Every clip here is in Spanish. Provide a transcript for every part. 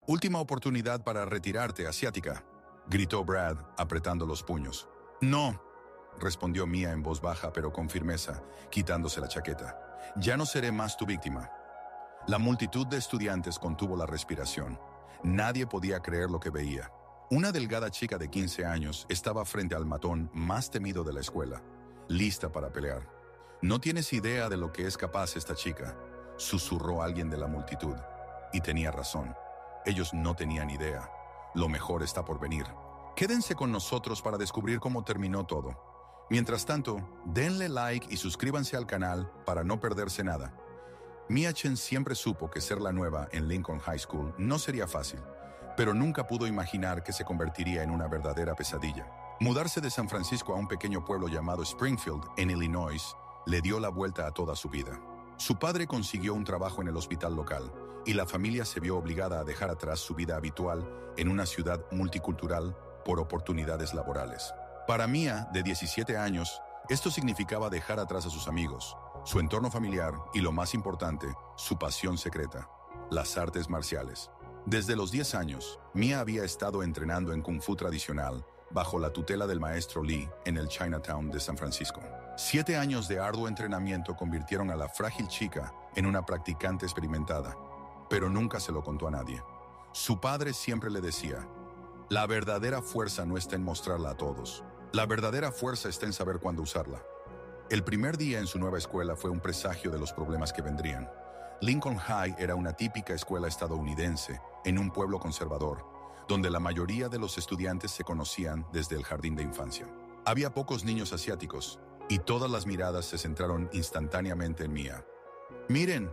Última oportunidad para retirarte, asiática, gritó Brad, apretando los puños. No, respondió Mia en voz baja pero con firmeza, quitándose la chaqueta. Ya no seré más tu víctima. La multitud de estudiantes contuvo la respiración. Nadie podía creer lo que veía. Una delgada chica de 15 años estaba frente al matón más temido de la escuela, lista para pelear. «No tienes idea de lo que es capaz esta chica», susurró alguien de la multitud. Y tenía razón. Ellos no tenían idea. Lo mejor está por venir. Quédense con nosotros para descubrir cómo terminó todo. Mientras tanto, denle like y suscríbanse al canal para no perderse nada. Mia Chen siempre supo que ser la nueva en Lincoln High School no sería fácil, pero nunca pudo imaginar que se convertiría en una verdadera pesadilla. Mudarse de San Francisco a un pequeño pueblo llamado Springfield, en Illinois, le dio la vuelta a toda su vida. Su padre consiguió un trabajo en el hospital local, y la familia se vio obligada a dejar atrás su vida habitual en una ciudad multicultural por oportunidades laborales. Para Mia, de 17 años, esto significaba dejar atrás a sus amigos, su entorno familiar y, lo más importante, su pasión secreta, las artes marciales. Desde los 10 años, Mia había estado entrenando en Kung Fu tradicional bajo la tutela del maestro Lee en el Chinatown de San Francisco. 7 años de arduo entrenamiento convirtieron a la frágil chica en una practicante experimentada, pero nunca se lo contó a nadie. Su padre siempre le decía, la verdadera fuerza no está en mostrarla a todos. La verdadera fuerza está en saber cuándo usarla. El primer día en su nueva escuela fue un presagio de los problemas que vendrían. Lincoln High era una típica escuela estadounidense en un pueblo conservador, donde la mayoría de los estudiantes se conocían desde el jardín de infancia. Había pocos niños asiáticos, y todas las miradas se centraron instantáneamente en Mia. «Miren,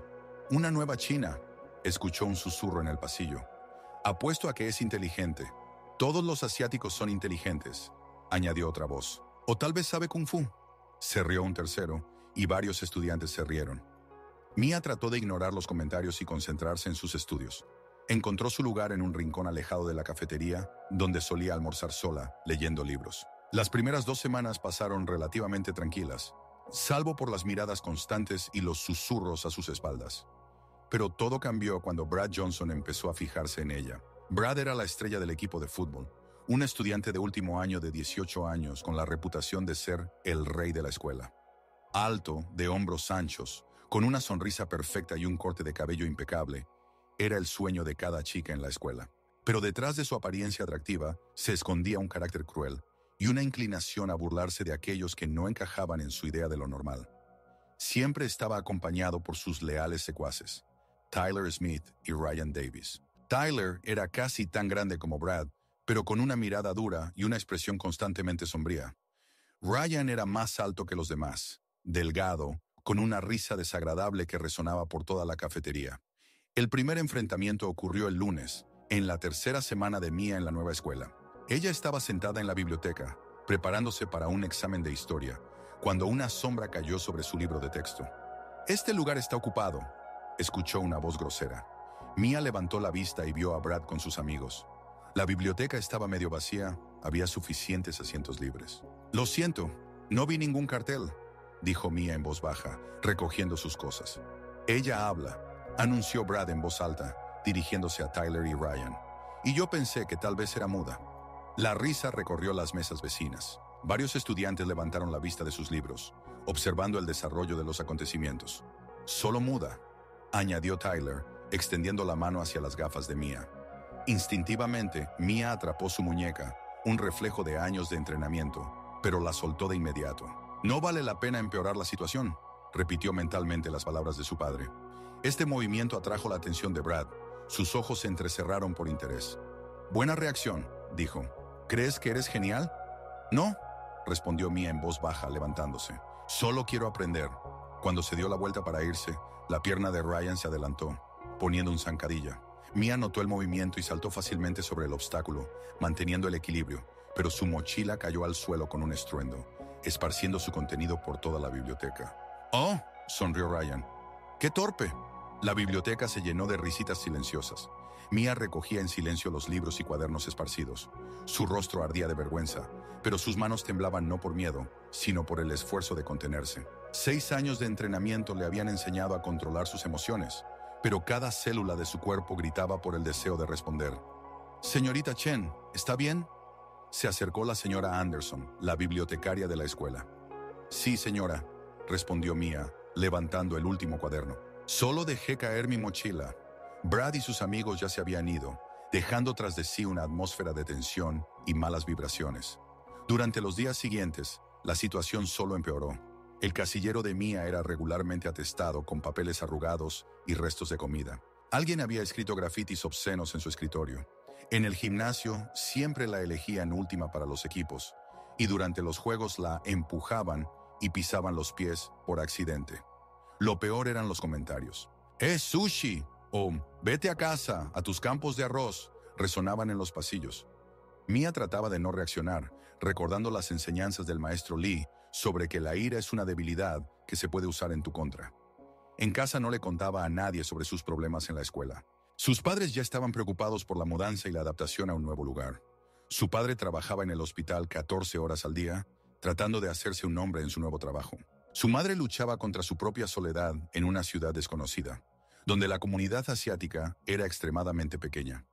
una nueva china», escuchó un susurro en el pasillo. «Apuesto a que es inteligente. Todos los asiáticos son inteligentes», añadió otra voz. «O tal vez sabe Kung Fu». Se rió un tercero, y varios estudiantes se rieron. Mia trató de ignorar los comentarios y concentrarse en sus estudios. Encontró su lugar en un rincón alejado de la cafetería, donde solía almorzar sola, leyendo libros. Las primeras 2 semanas pasaron relativamente tranquilas, salvo por las miradas constantes y los susurros a sus espaldas. Pero todo cambió cuando Brad Johnson empezó a fijarse en ella. Brad era la estrella del equipo de fútbol, un estudiante de último año de 18 años con la reputación de ser el rey de la escuela. Alto, de hombros anchos, con una sonrisa perfecta y un corte de cabello impecable, era el sueño de cada chica en la escuela. Pero detrás de su apariencia atractiva se escondía un carácter cruel y una inclinación a burlarse de aquellos que no encajaban en su idea de lo normal. Siempre estaba acompañado por sus leales secuaces, Tyler Smith y Ryan Davis. Tyler era casi tan grande como Brad, pero con una mirada dura y una expresión constantemente sombría. Ryan era más alto que los demás, delgado, con una risa desagradable que resonaba por toda la cafetería. El primer enfrentamiento ocurrió el lunes, en la tercera semana de Mia en la nueva escuela. Ella estaba sentada en la biblioteca, preparándose para un examen de historia, cuando una sombra cayó sobre su libro de texto. «Este lugar está ocupado», escuchó una voz grosera. Mia levantó la vista y vio a Brad con sus amigos. La biblioteca estaba medio vacía, había suficientes asientos libres. «Lo siento, no vi ningún cartel», dijo Mia en voz baja, recogiendo sus cosas. «Ella habla», anunció Brad en voz alta, dirigiéndose a Tyler y Ryan. «Y yo pensé que tal vez era muda». La risa recorrió las mesas vecinas. Varios estudiantes levantaron la vista de sus libros, observando el desarrollo de los acontecimientos. «Solo muda», añadió Tyler, extendiendo la mano hacia las gafas de Mia. Instintivamente, Mia atrapó su muñeca, un reflejo de años de entrenamiento, pero la soltó de inmediato. «No vale la pena empeorar la situación», repitió mentalmente las palabras de su padre. Este movimiento atrajo la atención de Brad. Sus ojos se entrecerraron por interés. «Buena reacción», dijo. «¿Crees que eres genial?» «No», respondió Mia en voz baja, levantándose. «Solo quiero aprender». Cuando se dio la vuelta para irse, la pierna de Ryan se adelantó, poniendo un zancadilla. Mia notó el movimiento y saltó fácilmente sobre el obstáculo, manteniendo el equilibrio, pero su mochila cayó al suelo con un estruendo, esparciendo su contenido por toda la biblioteca. «Oh», sonrió Ryan. «¡Qué torpe!». La biblioteca se llenó de risitas silenciosas. Mia recogía en silencio los libros y cuadernos esparcidos. Su rostro ardía de vergüenza, pero sus manos temblaban no por miedo, sino por el esfuerzo de contenerse. 6 años de entrenamiento le habían enseñado a controlar sus emociones, pero cada célula de su cuerpo gritaba por el deseo de responder. «Señorita Chen, ¿está bien?». Se acercó la señora Anderson, la bibliotecaria de la escuela. «Sí, señora», respondió Mia, levantando el último cuaderno. «Solo dejé caer mi mochila». Brad y sus amigos ya se habían ido, dejando tras de sí una atmósfera de tensión y malas vibraciones. Durante los días siguientes, la situación solo empeoró. El casillero de Mia era regularmente atestado con papeles arrugados y restos de comida. Alguien había escrito grafitis obscenos en su escritorio. En el gimnasio siempre la elegían última para los equipos, y durante los juegos la empujaban y pisaban los pies por accidente. Lo peor eran los comentarios. «¡Es sushi!» o «Vete a casa, a tus campos de arroz», resonaban en los pasillos. Mia trataba de no reaccionar, recordando las enseñanzas del maestro Lee sobre que la ira es una debilidad que se puede usar en tu contra. En casa no le contaba a nadie sobre sus problemas en la escuela. Sus padres ya estaban preocupados por la mudanza y la adaptación a un nuevo lugar. Su padre trabajaba en el hospital 14 horas al día, tratando de hacerse un nombre en su nuevo trabajo. Su madre luchaba contra su propia soledad en una ciudad desconocida, donde la comunidad asiática era extremadamente pequeña.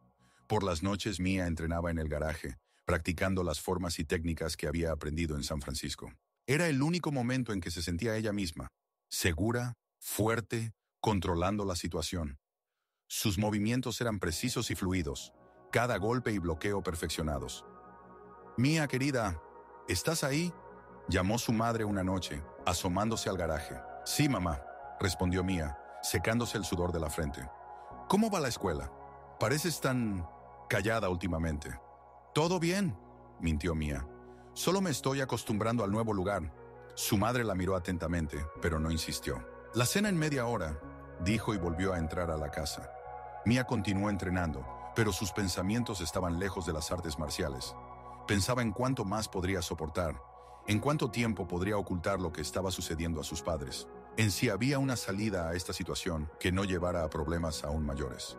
Por las noches Mia entrenaba en el garaje, practicando las formas y técnicas que había aprendido en San Francisco. Era el único momento en que se sentía ella misma, segura, fuerte, controlando la situación. Sus movimientos eran precisos y fluidos, cada golpe y bloqueo perfeccionados. «Mia, querida, ¿estás ahí?», llamó su madre una noche, asomándose al garaje. «Sí, mamá», respondió Mia, secándose el sudor de la frente. «¿Cómo va la escuela? Pareces tan callada últimamente». «Todo bien», mintió Mia. «Solo me estoy acostumbrando al nuevo lugar». Su madre la miró atentamente, pero no insistió. «La cena en media hora», dijo y volvió a entrar a la casa. Mia continuó entrenando, pero sus pensamientos estaban lejos de las artes marciales. Pensaba en cuánto más podría soportar, en cuánto tiempo podría ocultar lo que estaba sucediendo a sus padres, en si había una salida a esta situación que no llevara a problemas aún mayores.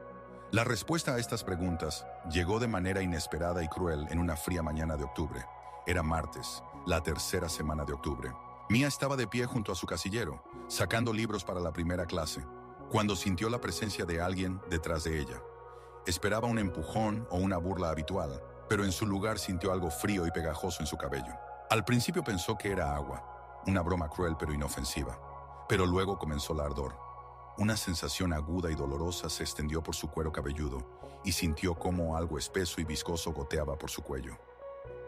La respuesta a estas preguntas llegó de manera inesperada y cruel en una fría mañana de octubre. Era martes, la tercera semana de octubre. Mia estaba de pie junto a su casillero, sacando libros para la primera clase, cuando sintió la presencia de alguien detrás de ella. Esperaba un empujón o una burla habitual, pero en su lugar sintió algo frío y pegajoso en su cabello. Al principio pensó que era agua, una broma cruel pero inofensiva, pero luego comenzó el ardor. Una sensación aguda y dolorosa se extendió por su cuero cabelludo y sintió cómo algo espeso y viscoso goteaba por su cuello.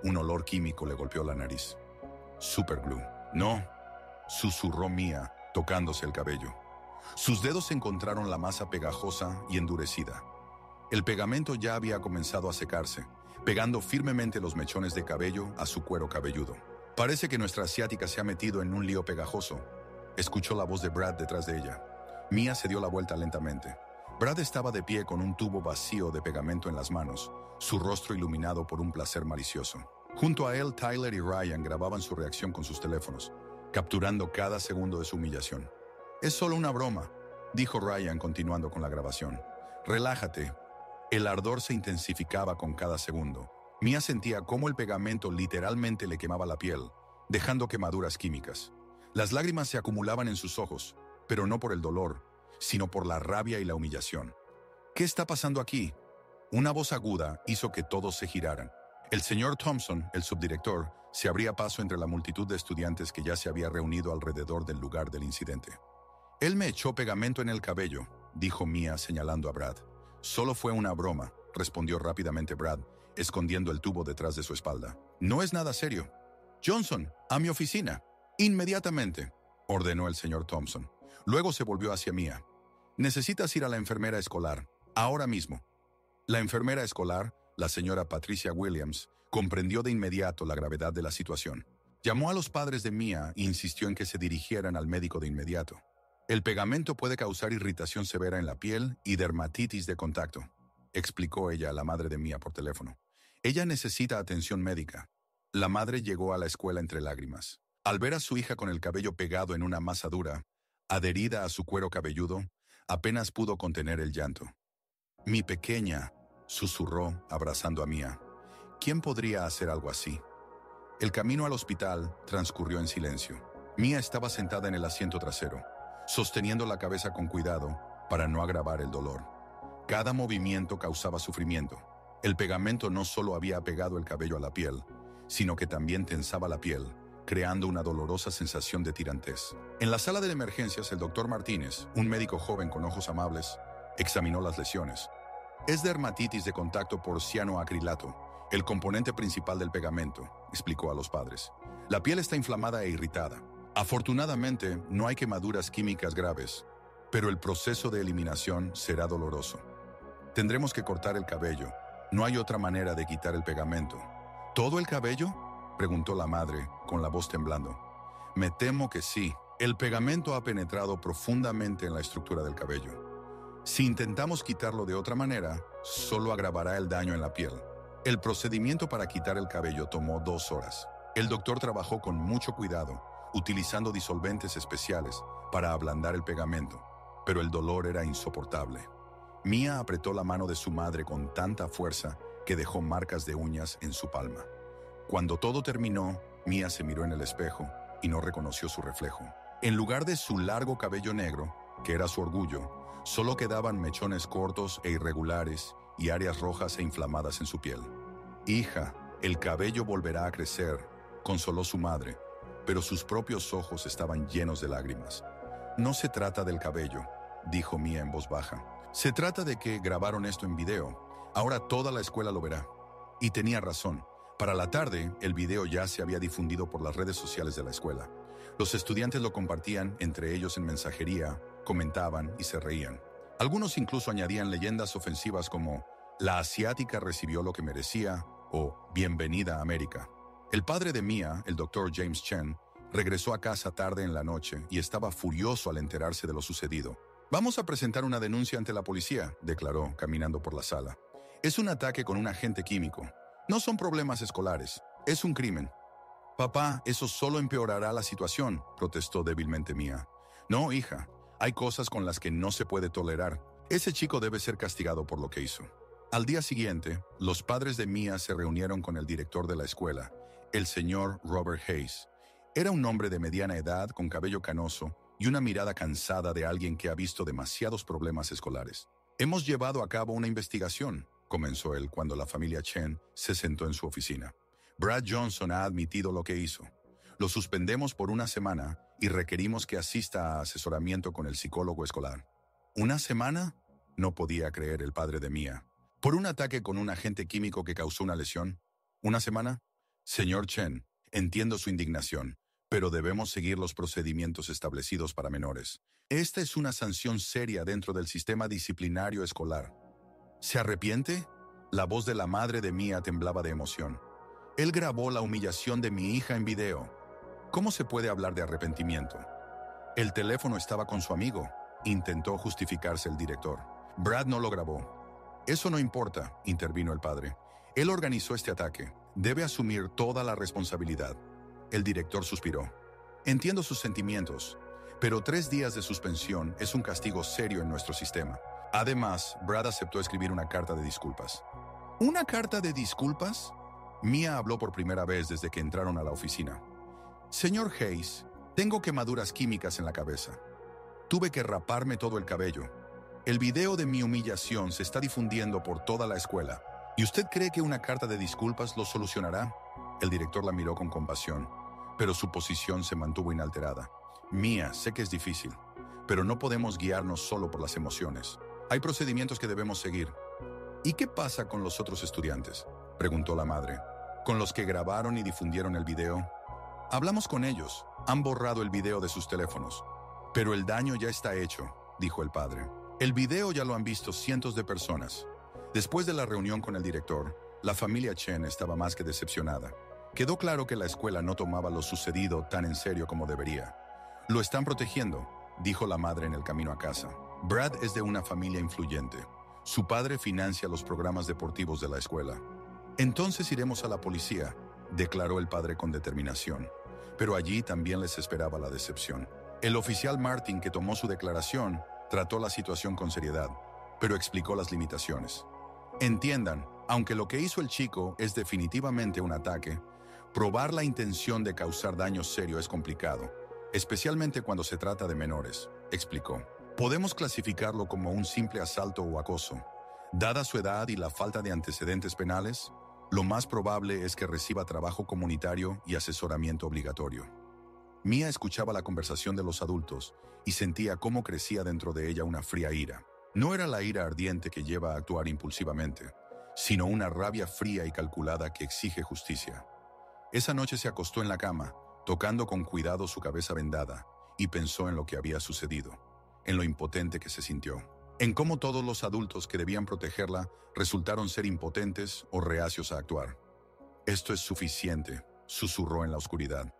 Un olor químico le golpeó la nariz. «Superglue». «No», susurró Mia, tocándose el cabello. Sus dedos encontraron la masa pegajosa y endurecida. El pegamento ya había comenzado a secarse, pegando firmemente los mechones de cabello a su cuero cabelludo. «Parece que nuestra asiática se ha metido en un lío pegajoso», escuchó la voz de Brad detrás de ella. Mia se dio la vuelta lentamente. Brad estaba de pie con un tubo vacío de pegamento en las manos, su rostro iluminado por un placer malicioso. Junto a él, Tyler y Ryan grababan su reacción con sus teléfonos, capturando cada segundo de su humillación. «Es solo una broma», dijo Ryan continuando con la grabación. «Relájate». El ardor se intensificaba con cada segundo. Mia sentía cómo el pegamento literalmente le quemaba la piel, dejando quemaduras químicas. Las lágrimas se acumulaban en sus ojos, pero no por el dolor, sino por la rabia y la humillación. «¿Qué está pasando aquí?». Una voz aguda hizo que todos se giraran. El señor Thompson, el subdirector, se abría paso entre la multitud de estudiantes que ya se había reunido alrededor del lugar del incidente. «Él me echó pegamento en el cabello», dijo Mia señalando a Brad. «Solo fue una broma», respondió rápidamente Brad, escondiendo el tubo detrás de su espalda. «No es nada serio». «Johnson, a mi oficina». «Inmediatamente», ordenó el señor Thompson. Luego se volvió hacia Mia. «Necesitas ir a la enfermera escolar, ahora mismo». La enfermera escolar, la señora Patricia Williams, comprendió de inmediato la gravedad de la situación. Llamó a los padres de Mia e insistió en que se dirigieran al médico de inmediato. «El pegamento puede causar irritación severa en la piel y dermatitis de contacto», explicó ella a la madre de Mia por teléfono. «Ella necesita atención médica». La madre llegó a la escuela entre lágrimas. Al ver a su hija con el cabello pegado en una masa dura, adherida a su cuero cabelludo, apenas pudo contener el llanto. «Mi pequeña», susurró, abrazando a Mia. «¿Quién podría hacer algo así?». El camino al hospital transcurrió en silencio. Mia estaba sentada en el asiento trasero, sosteniendo la cabeza con cuidado, para no agravar el dolor. Cada movimiento causaba sufrimiento. El pegamento no solo había pegado el cabello a la piel, sino que también tensaba la piel, creando una dolorosa sensación de tirantez. En la sala de emergencias, el doctor Martínez, un médico joven con ojos amables, examinó las lesiones. Es dermatitis de contacto por cianoacrilato, el componente principal del pegamento, explicó a los padres. La piel está inflamada e irritada. Afortunadamente, no hay quemaduras químicas graves, pero el proceso de eliminación será doloroso. Tendremos que cortar el cabello. No hay otra manera de quitar el pegamento. ¿Todo el cabello?, preguntó la madre, con la voz temblando. Me temo que sí. El pegamento ha penetrado profundamente en la estructura del cabello. Si intentamos quitarlo de otra manera, solo agravará el daño en la piel. El procedimiento para quitar el cabello tomó 2 horas. El doctor trabajó con mucho cuidado, utilizando disolventes especiales para ablandar el pegamento, pero el dolor era insoportable. Mia apretó la mano de su madre con tanta fuerza que dejó marcas de uñas en su palma. Cuando todo terminó, Mia se miró en el espejo y no reconoció su reflejo. En lugar de su largo cabello negro, que era su orgullo, solo quedaban mechones cortos e irregulares y áreas rojas e inflamadas en su piel. Hija, el cabello volverá a crecer, consoló su madre, pero sus propios ojos estaban llenos de lágrimas. No se trata del cabello, dijo Mia en voz baja. Se trata de que grabaron esto en video. Ahora toda la escuela lo verá. Y tenía razón. Para la tarde, el video ya se había difundido por las redes sociales de la escuela. Los estudiantes lo compartían entre ellos en mensajería, comentaban y se reían. Algunos incluso añadían leyendas ofensivas como «La asiática recibió lo que merecía» o «Bienvenida a América». El padre de Mia, el doctor James Chen, regresó a casa tarde en la noche y estaba furioso al enterarse de lo sucedido. «Vamos a presentar una denuncia ante la policía», declaró, caminando por la sala. «Es un ataque con un agente químico. No son problemas escolares, es un crimen». «Papá, eso solo empeorará la situación», protestó débilmente Mia. «No, hija, hay cosas con las que no se puede tolerar. Ese chico debe ser castigado por lo que hizo». Al día siguiente, los padres de Mia se reunieron con el director de la escuela, el señor Robert Hayes. Era un hombre de mediana edad, con cabello canoso y una mirada cansada de alguien que ha visto demasiados problemas escolares. «Hemos llevado a cabo una investigación», comenzó él cuando la familia Chen se sentó en su oficina. «Brad Johnson ha admitido lo que hizo. Lo suspendemos por 1 semana y requerimos que asista a asesoramiento con el psicólogo escolar». ¿1 semana? No podía creer el padre de Mia. ¿Por un ataque con un agente químico que causó una lesión? ¿1 semana? Señor Chen, entiendo su indignación, pero debemos seguir los procedimientos establecidos para menores. Esta es una sanción seria dentro del sistema disciplinario escolar. ¿Se arrepiente? La voz de la madre de Mia temblaba de emoción. Él grabó la humillación de mi hija en video. ¿Cómo se puede hablar de arrepentimiento? El teléfono estaba con su amigo, intentó justificarse el director. Brad no lo grabó. Eso no importa, intervino el padre. Él organizó este ataque. Debe asumir toda la responsabilidad. El director suspiró. Entiendo sus sentimientos, pero 3 días de suspensión es un castigo serio en nuestro sistema. Además, Brad aceptó escribir una carta de disculpas. ¿Una carta de disculpas? Mia habló por primera vez desde que entraron a la oficina. Señor Hayes, tengo quemaduras químicas en la cabeza. Tuve que raparme todo el cabello. El video de mi humillación se está difundiendo por toda la escuela. ¿Y usted cree que una carta de disculpas lo solucionará? El director la miró con compasión, pero su posición se mantuvo inalterada. Mia, sé que es difícil, pero no podemos guiarnos solo por las emociones. Hay procedimientos que debemos seguir. ¿Y qué pasa con los otros estudiantes?, preguntó la madre. ¿Con los que grabaron y difundieron el video? Hablamos con ellos. Han borrado el video de sus teléfonos. Pero el daño ya está hecho, dijo el padre. El video ya lo han visto cientos de personas. Después de la reunión con el director, la familia Chen estaba más que decepcionada. Quedó claro que la escuela no tomaba lo sucedido tan en serio como debería. Lo están protegiendo, dijo la madre en el camino a casa. Brad es de una familia influyente. Su padre financia los programas deportivos de la escuela. Entonces iremos a la policía, declaró el padre con determinación. Pero allí también les esperaba la decepción. El oficial Martin, que tomó su declaración, trató la situación con seriedad, pero explicó las limitaciones. Entiendan, aunque lo que hizo el chico es definitivamente un ataque, probar la intención de causar daño serio es complicado, especialmente cuando se trata de menores, explicó. Podemos clasificarlo como un simple asalto o acoso. Dada su edad y la falta de antecedentes penales, lo más probable es que reciba trabajo comunitario y asesoramiento obligatorio. Mia escuchaba la conversación de los adultos y sentía cómo crecía dentro de ella una fría ira. No era la ira ardiente que lleva a actuar impulsivamente, sino una rabia fría y calculada que exige justicia. Esa noche se acostó en la cama, tocando con cuidado su cabeza vendada, y pensó en lo que había sucedido, en lo impotente que se sintió, en cómo todos los adultos que debían protegerla resultaron ser impotentes o reacios a actuar. «Esto es suficiente», susurró en la oscuridad.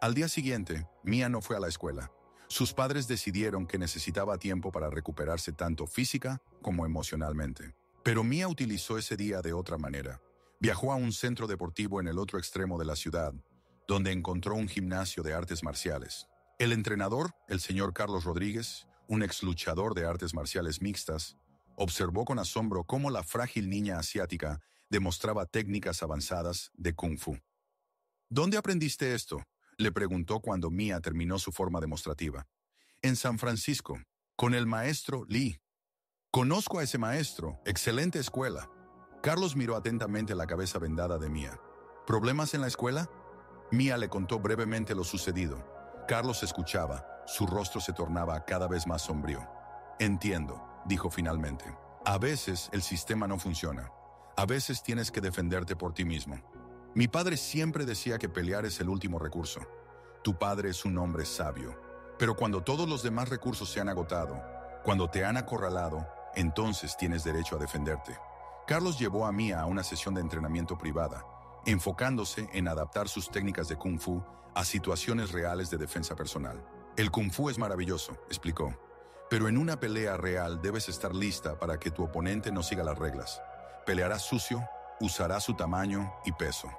Al día siguiente, Mia no fue a la escuela. Sus padres decidieron que necesitaba tiempo para recuperarse tanto física como emocionalmente. Pero Mia utilizó ese día de otra manera. Viajó a un centro deportivo en el otro extremo de la ciudad, donde encontró un gimnasio de artes marciales. El entrenador, el señor Carlos Rodríguez, un ex luchador de artes marciales mixtas, observó con asombro cómo la frágil niña asiática demostraba técnicas avanzadas de Kung Fu. «¿Dónde aprendiste esto?», le preguntó cuando Mia terminó su forma demostrativa. «En San Francisco, con el maestro Lee». «Conozco a ese maestro, excelente escuela». Carlos miró atentamente la cabeza vendada de Mia. «¿Problemas en la escuela?». Mia le contó brevemente lo sucedido. Carlos escuchaba, su rostro se tornaba cada vez más sombrío. «Entiendo», dijo finalmente. «A veces el sistema no funciona. A veces tienes que defenderte por ti mismo. Mi padre siempre decía que pelear es el último recurso. Tu padre es un hombre sabio. Pero cuando todos los demás recursos se han agotado, cuando te han acorralado, entonces tienes derecho a defenderte». Carlos llevó a Mia a una sesión de entrenamiento privada, enfocándose en adaptar sus técnicas de Kung Fu a situaciones reales de defensa personal. «El Kung Fu es maravilloso», explicó, «pero en una pelea real debes estar lista para que tu oponente no siga las reglas. Peleará sucio, usará su tamaño y peso».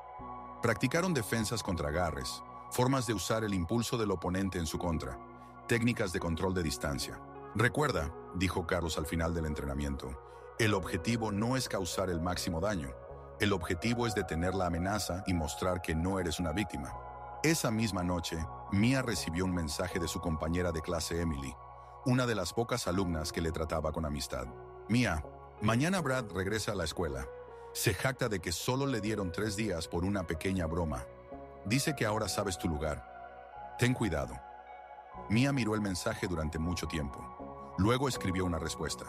Practicaron defensas contra agarres, formas de usar el impulso del oponente en su contra, técnicas de control de distancia. «Recuerda», dijo Carlos al final del entrenamiento, «el objetivo no es causar el máximo daño. El objetivo es detener la amenaza y mostrar que no eres una víctima». Esa misma noche, Mia recibió un mensaje de su compañera de clase Emily, una de las pocas alumnas que le trataba con amistad. «Mia, mañana Brad regresa a la escuela. Se jacta de que solo le dieron 3 días por una pequeña broma. Dice que ahora sabes tu lugar. Ten cuidado». Mia miró el mensaje durante mucho tiempo. Luego escribió una respuesta.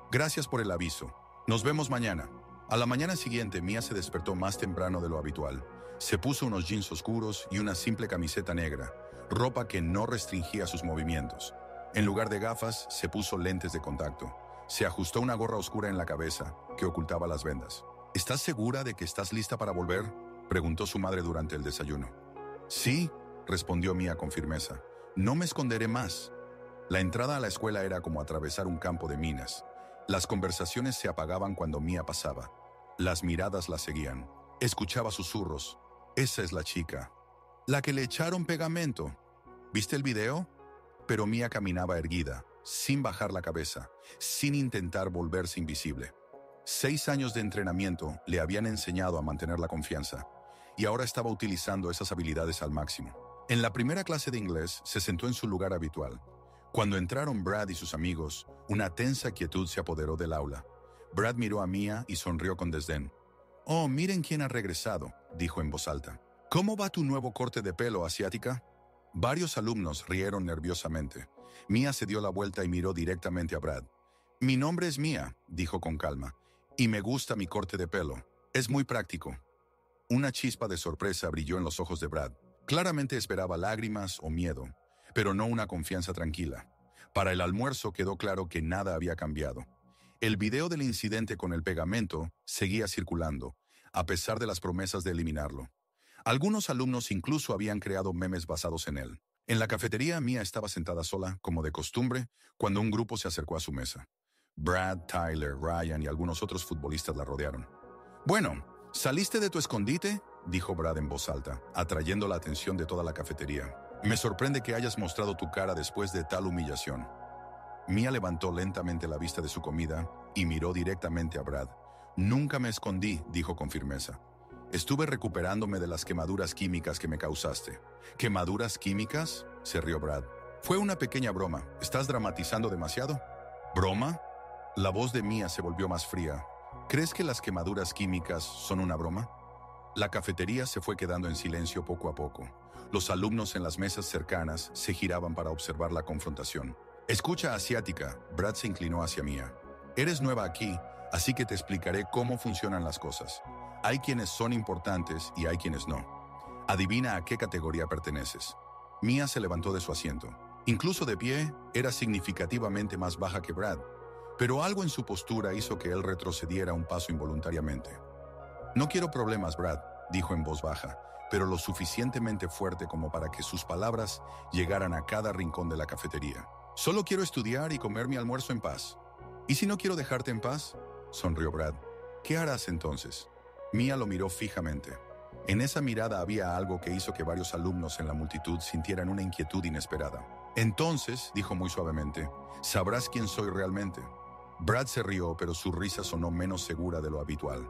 «Gracias por el aviso. Nos vemos mañana». A la mañana siguiente, Mia se despertó más temprano de lo habitual. Se puso unos jeans oscuros y una simple camiseta negra, ropa que no restringía sus movimientos. En lugar de gafas, se puso lentes de contacto. Se ajustó una gorra oscura en la cabeza, que ocultaba las vendas. «¿Estás segura de que estás lista para volver?», preguntó su madre durante el desayuno. «Sí», respondió Mia con firmeza. «No me esconderé más». La entrada a la escuela era como atravesar un campo de minas. Las conversaciones se apagaban cuando Mia pasaba. Las miradas la seguían. Escuchaba susurros. «Esa es la chica. La que le echaron pegamento. ¿Viste el video?». Pero Mia caminaba erguida, sin bajar la cabeza, sin intentar volverse invisible. 6 años de entrenamiento le habían enseñado a mantener la confianza, y ahora estaba utilizando esas habilidades al máximo. En la primera clase de inglés se sentó en su lugar habitual. Cuando entraron Brad y sus amigos, una tensa quietud se apoderó del aula. Brad miró a Mia y sonrió con desdén. «Oh, miren quién ha regresado», dijo en voz alta. «¿Cómo va tu nuevo corte de pelo, asiática?». Varios alumnos rieron nerviosamente. Mia se dio la vuelta y miró directamente a Brad. «Mi nombre es Mia», dijo con calma, «y me gusta mi corte de pelo. Es muy práctico». Una chispa de sorpresa brilló en los ojos de Brad. Claramente esperaba lágrimas o miedo, pero no una confianza tranquila. Para el almuerzo quedó claro que nada había cambiado. El video del incidente con el pegamento seguía circulando, a pesar de las promesas de eliminarlo. Algunos alumnos incluso habían creado memes basados en él. En la cafetería, Mia estaba sentada sola, como de costumbre, cuando un grupo se acercó a su mesa. Brad, Tyler, Ryan y algunos otros futbolistas la rodearon. «Bueno, ¿saliste de tu escondite?», dijo Brad en voz alta, atrayendo la atención de toda la cafetería. «Me sorprende que hayas mostrado tu cara después de tal humillación». Mia levantó lentamente la vista de su comida y miró directamente a Brad. «Nunca me escondí», dijo con firmeza. «Estuve recuperándome de las quemaduras químicas que me causaste». «¿Quemaduras químicas?», se rió Brad. Fue una pequeña broma. ¿Estás dramatizando demasiado? ¿Broma? La voz de Mia se volvió más fría. ¿Crees que las quemaduras químicas son una broma? La cafetería se fue quedando en silencio poco a poco. Los alumnos en las mesas cercanas se giraban para observar la confrontación. Escucha, asiática. Brad se inclinó hacia Mia. Eres nueva aquí, así que te explicaré cómo funcionan las cosas. Hay quienes son importantes y hay quienes no. Adivina a qué categoría perteneces. Mia se levantó de su asiento. Incluso de pie, era significativamente más baja que Brad, pero algo en su postura hizo que él retrocediera un paso involuntariamente. No quiero problemas, Brad, dijo en voz baja, pero lo suficientemente fuerte como para que sus palabras llegaran a cada rincón de la cafetería. Solo quiero estudiar y comer mi almuerzo en paz. ¿Y si no quiero dejarte en paz? Sonrió Brad. ¿Qué harás entonces? Mia lo miró fijamente. En esa mirada había algo que hizo que varios alumnos en la multitud sintieran una inquietud inesperada. Entonces, dijo muy suavemente, sabrás quién soy realmente. Brad se rió, pero su risa sonó menos segura de lo habitual.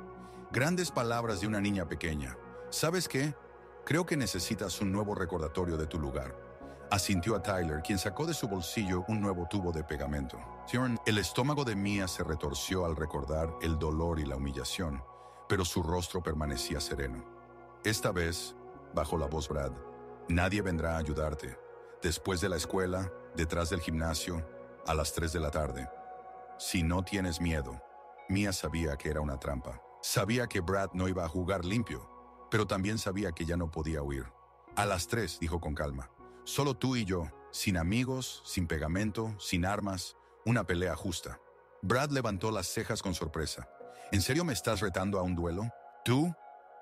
Grandes palabras de una niña pequeña. ¿Sabes qué? Creo que necesitas un nuevo recordatorio de tu lugar. Asintió a Tyler, quien sacó de su bolsillo un nuevo tubo de pegamento. El estómago de Mia se retorció al recordar el dolor y la humillación, pero su rostro permanecía sereno. Esta vez, bajó la voz Brad, nadie vendrá a ayudarte. Después de la escuela, detrás del gimnasio, a las 3 de la tarde. Si no tienes miedo. Mia sabía que era una trampa. Sabía que Brad no iba a jugar limpio, pero también sabía que ya no podía huir. A las 3, dijo con calma. Solo tú y yo, sin amigos, sin pegamento, sin armas, una pelea justa. Brad levantó las cejas con sorpresa. ¿En serio me estás retando a un duelo? ¿Tú?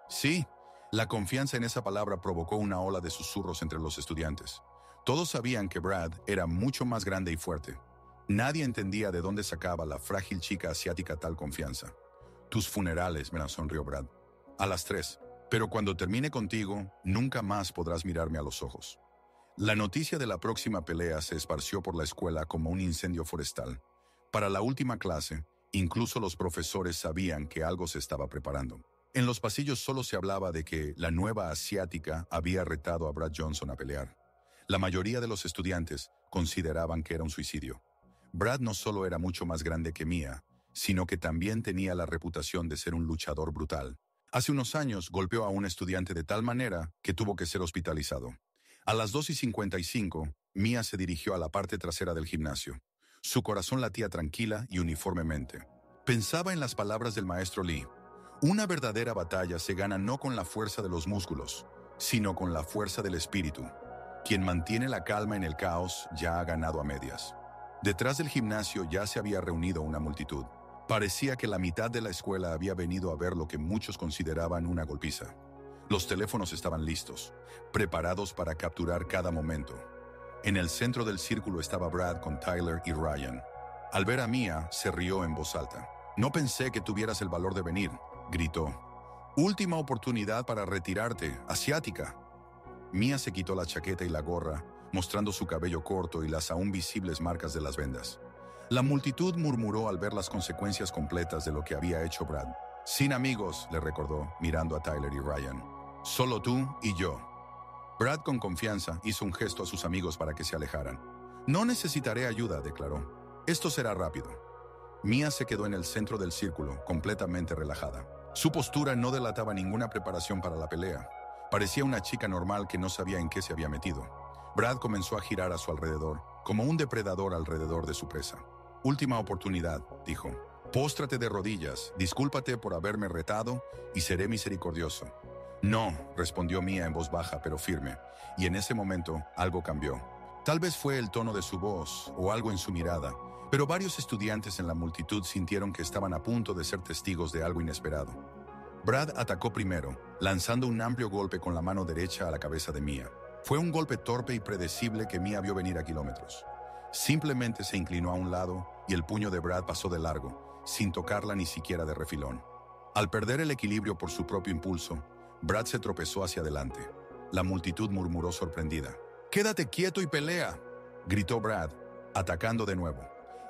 Sí. La confianza en esa palabra provocó una ola de susurros entre los estudiantes. Todos sabían que Brad era mucho más grande y fuerte. Nadie entendía de dónde sacaba la frágil chica asiática tal confianza. Tus funerales, me la sonrió Brad. A las 3. Pero cuando termine contigo, nunca más podrás mirarme a los ojos. La noticia de la próxima pelea se esparció por la escuela como un incendio forestal. Para la última clase, incluso los profesores sabían que algo se estaba preparando. En los pasillos solo se hablaba de que la nueva asiática había retado a Brad Johnson a pelear. La mayoría de los estudiantes consideraban que era un suicidio. Brad no solo era mucho más grande que Mia, sino que también tenía la reputación de ser un luchador brutal. Hace unos años golpeó a un estudiante de tal manera que tuvo que ser hospitalizado. A las 2:55, Mia se dirigió a la parte trasera del gimnasio. Su corazón latía tranquila y uniformemente. Pensaba en las palabras del maestro Lee. Una verdadera batalla se gana no con la fuerza de los músculos, sino con la fuerza del espíritu. Quien mantiene la calma en el caos ya ha ganado a medias. Detrás del gimnasio ya se había reunido una multitud. Parecía que la mitad de la escuela había venido a ver lo que muchos consideraban una golpiza. Los teléfonos estaban listos, preparados para capturar cada momento. En el centro del círculo estaba Brad con Tyler y Ryan. Al ver a Mia, se rió en voz alta. No pensé que tuvieras el valor de venir, gritó. Última oportunidad para retirarte, asiática. Mia se quitó la chaqueta y la gorra, mostrando su cabello corto y las aún visibles marcas de las vendas. La multitud murmuró al ver las consecuencias completas de lo que había hecho Brad. Sin amigos, le recordó, mirando a Tyler y Ryan. Solo tú y yo. Brad, con confianza, hizo un gesto a sus amigos para que se alejaran. No necesitaré ayuda, declaró. Esto será rápido. Mia se quedó en el centro del círculo, completamente relajada. Su postura no delataba ninguna preparación para la pelea. Parecía una chica normal que no sabía en qué se había metido. Brad comenzó a girar a su alrededor, como un depredador alrededor de su presa. Última oportunidad, dijo. Póstrate de rodillas, discúlpate por haberme retado y seré misericordioso. No, respondió Mia en voz baja pero firme, y en ese momento algo cambió. Tal vez fue el tono de su voz o algo en su mirada, pero varios estudiantes en la multitud sintieron que estaban a punto de ser testigos de algo inesperado. Brad atacó primero, lanzando un amplio golpe con la mano derecha a la cabeza de Mia. Fue un golpe torpe y predecible que Mia vio venir a kilómetros. Simplemente se inclinó a un lado y el puño de Brad pasó de largo, sin tocarla ni siquiera de refilón. Al perder el equilibrio por su propio impulso, Brad se tropezó hacia adelante. La multitud murmuró sorprendida. «¡Quédate quieto y pelea!», gritó Brad, atacando de nuevo.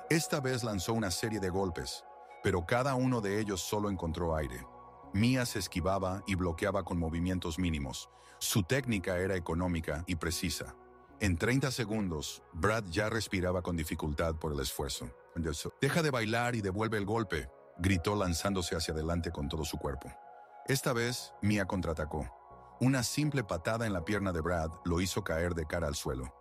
Esta vez lanzó una serie de golpes, pero cada uno de ellos solo encontró aire. Mia se esquivaba y bloqueaba con movimientos mínimos. Su técnica era económica y precisa. En 30 segundos, Brad ya respiraba con dificultad por el esfuerzo. «Deja de bailar y devuelve el golpe», gritó lanzándose hacia adelante con todo su cuerpo. Esta vez, Mia contraatacó. Una simple patada en la pierna de Brad lo hizo caer de cara al suelo.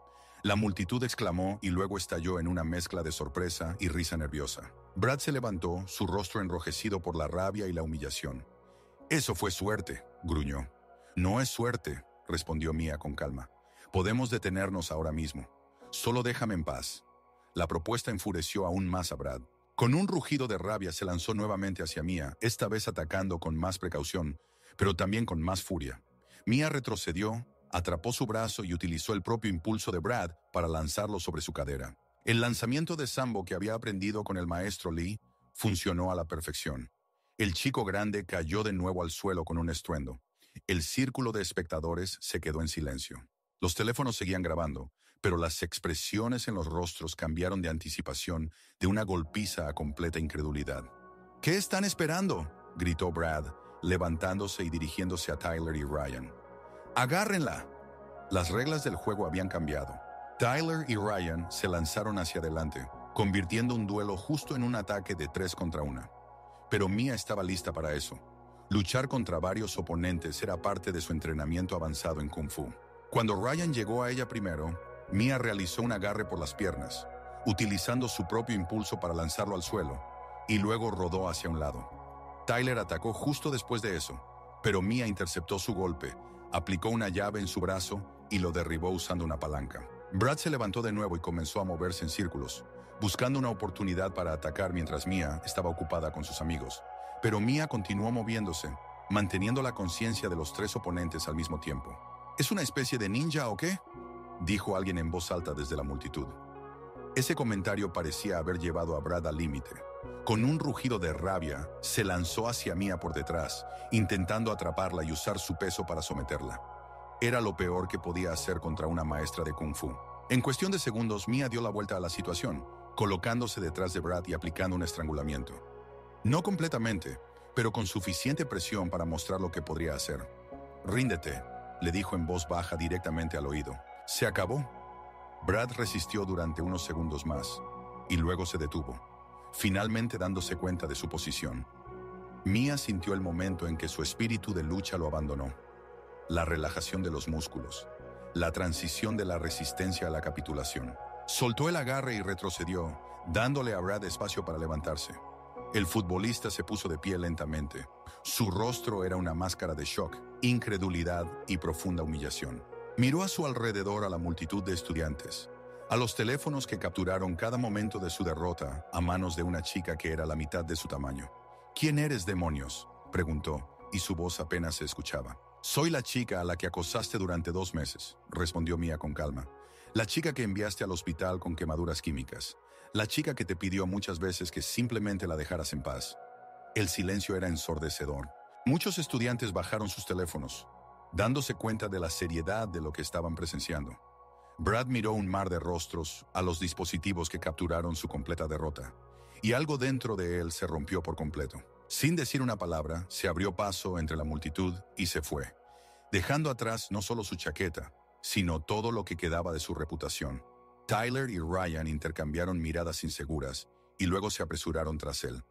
La multitud exclamó y luego estalló en una mezcla de sorpresa y risa nerviosa. Brad se levantó, su rostro enrojecido por la rabia y la humillación. «Eso fue suerte», gruñó. «No es suerte», respondió Mia con calma. «Podemos detenernos ahora mismo. Solo déjame en paz». La propuesta enfureció aún más a Brad. Con un rugido de rabia se lanzó nuevamente hacia Mia, esta vez atacando con más precaución, pero también con más furia. Mia retrocedió, atrapó su brazo y utilizó el propio impulso de Brad para lanzarlo sobre su cadera. El lanzamiento de sambo que había aprendido con el maestro Lee funcionó a la perfección. El chico grande cayó de nuevo al suelo con un estruendo. El círculo de espectadores se quedó en silencio. Los teléfonos seguían grabando, pero las expresiones en los rostros cambiaron de anticipación de una golpiza a completa incredulidad. «¿Qué están esperando?», gritó Brad, levantándose y dirigiéndose a Tyler y Ryan. «¡Agárrenla!». Las reglas del juego habían cambiado. Tyler y Ryan se lanzaron hacia adelante, convirtiendo un duelo justo en un ataque de 3 contra 1. Pero Mia estaba lista para eso. Luchar contra varios oponentes era parte de su entrenamiento avanzado en Kung Fu. Cuando Ryan llegó a ella primero, Mia realizó un agarre por las piernas, utilizando su propio impulso para lanzarlo al suelo, y luego rodó hacia un lado. Tyler atacó justo después de eso, pero Mia interceptó su golpe, aplicó una llave en su brazo y lo derribó usando una palanca. Brad se levantó de nuevo y comenzó a moverse en círculos, buscando una oportunidad para atacar mientras Mia estaba ocupada con sus amigos. Pero Mia continuó moviéndose, manteniendo la conciencia de los 3 oponentes al mismo tiempo. «¿Es una especie de ninja o qué?», dijo alguien en voz alta desde la multitud. Ese comentario parecía haber llevado a Brad al límite. Con un rugido de rabia, se lanzó hacia Mia por detrás, intentando atraparla y usar su peso para someterla. Era lo peor que podía hacer contra una maestra de Kung Fu. En cuestión de segundos, Mia dio la vuelta a la situación, colocándose detrás de Brad y aplicando un estrangulamiento. No completamente, pero con suficiente presión para mostrar lo que podría hacer. «Ríndete», le dijo en voz baja directamente al oído. «Se acabó». Brad resistió durante unos segundos más, y luego se detuvo, finalmente dándose cuenta de su posición. Mia sintió el momento en que su espíritu de lucha lo abandonó. La relajación de los músculos, la transición de la resistencia a la capitulación. Soltó el agarre y retrocedió, dándole a Brad espacio para levantarse. El futbolista se puso de pie lentamente. Su rostro era una máscara de shock, incredulidad y profunda humillación. Miró a su alrededor a la multitud de estudiantes, a los teléfonos que capturaron cada momento de su derrota a manos de una chica que era la mitad de su tamaño. «¿Quién eres, demonios?», preguntó, y su voz apenas se escuchaba. «Soy la chica a la que acosaste durante 2 meses», respondió Mia con calma. «La chica que enviaste al hospital con quemaduras químicas. La chica que te pidió muchas veces que simplemente la dejaras en paz». El silencio era ensordecedor. Muchos estudiantes bajaron sus teléfonos, dándose cuenta de la seriedad de lo que estaban presenciando. Brad miró un mar de rostros a los dispositivos que capturaron su completa derrota, y algo dentro de él se rompió por completo. Sin decir una palabra, se abrió paso entre la multitud y se fue, dejando atrás no solo su chaqueta, sino todo lo que quedaba de su reputación. Tyler y Ryan intercambiaron miradas inseguras y luego se apresuraron tras él.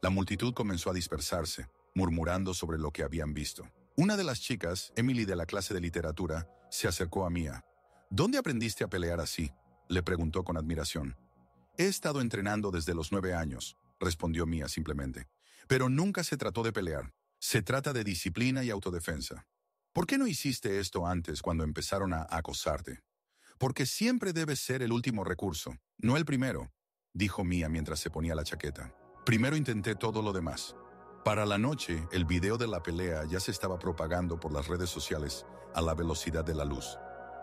La multitud comenzó a dispersarse, murmurando sobre lo que habían visto. Una de las chicas, Emily de la clase de literatura, se acercó a Mia. «¿Dónde aprendiste a pelear así?», le preguntó con admiración. «He estado entrenando desde los 9 años», respondió Mia simplemente. «Pero nunca se trató de pelear. Se trata de disciplina y autodefensa. ¿Por qué no hiciste esto antes cuando empezaron a acosarte? Porque siempre debes ser el último recurso, no el primero», dijo Mia mientras se ponía la chaqueta. «Primero intenté todo lo demás». Para la noche, el video de la pelea ya se estaba propagando por las redes sociales a la velocidad de la luz.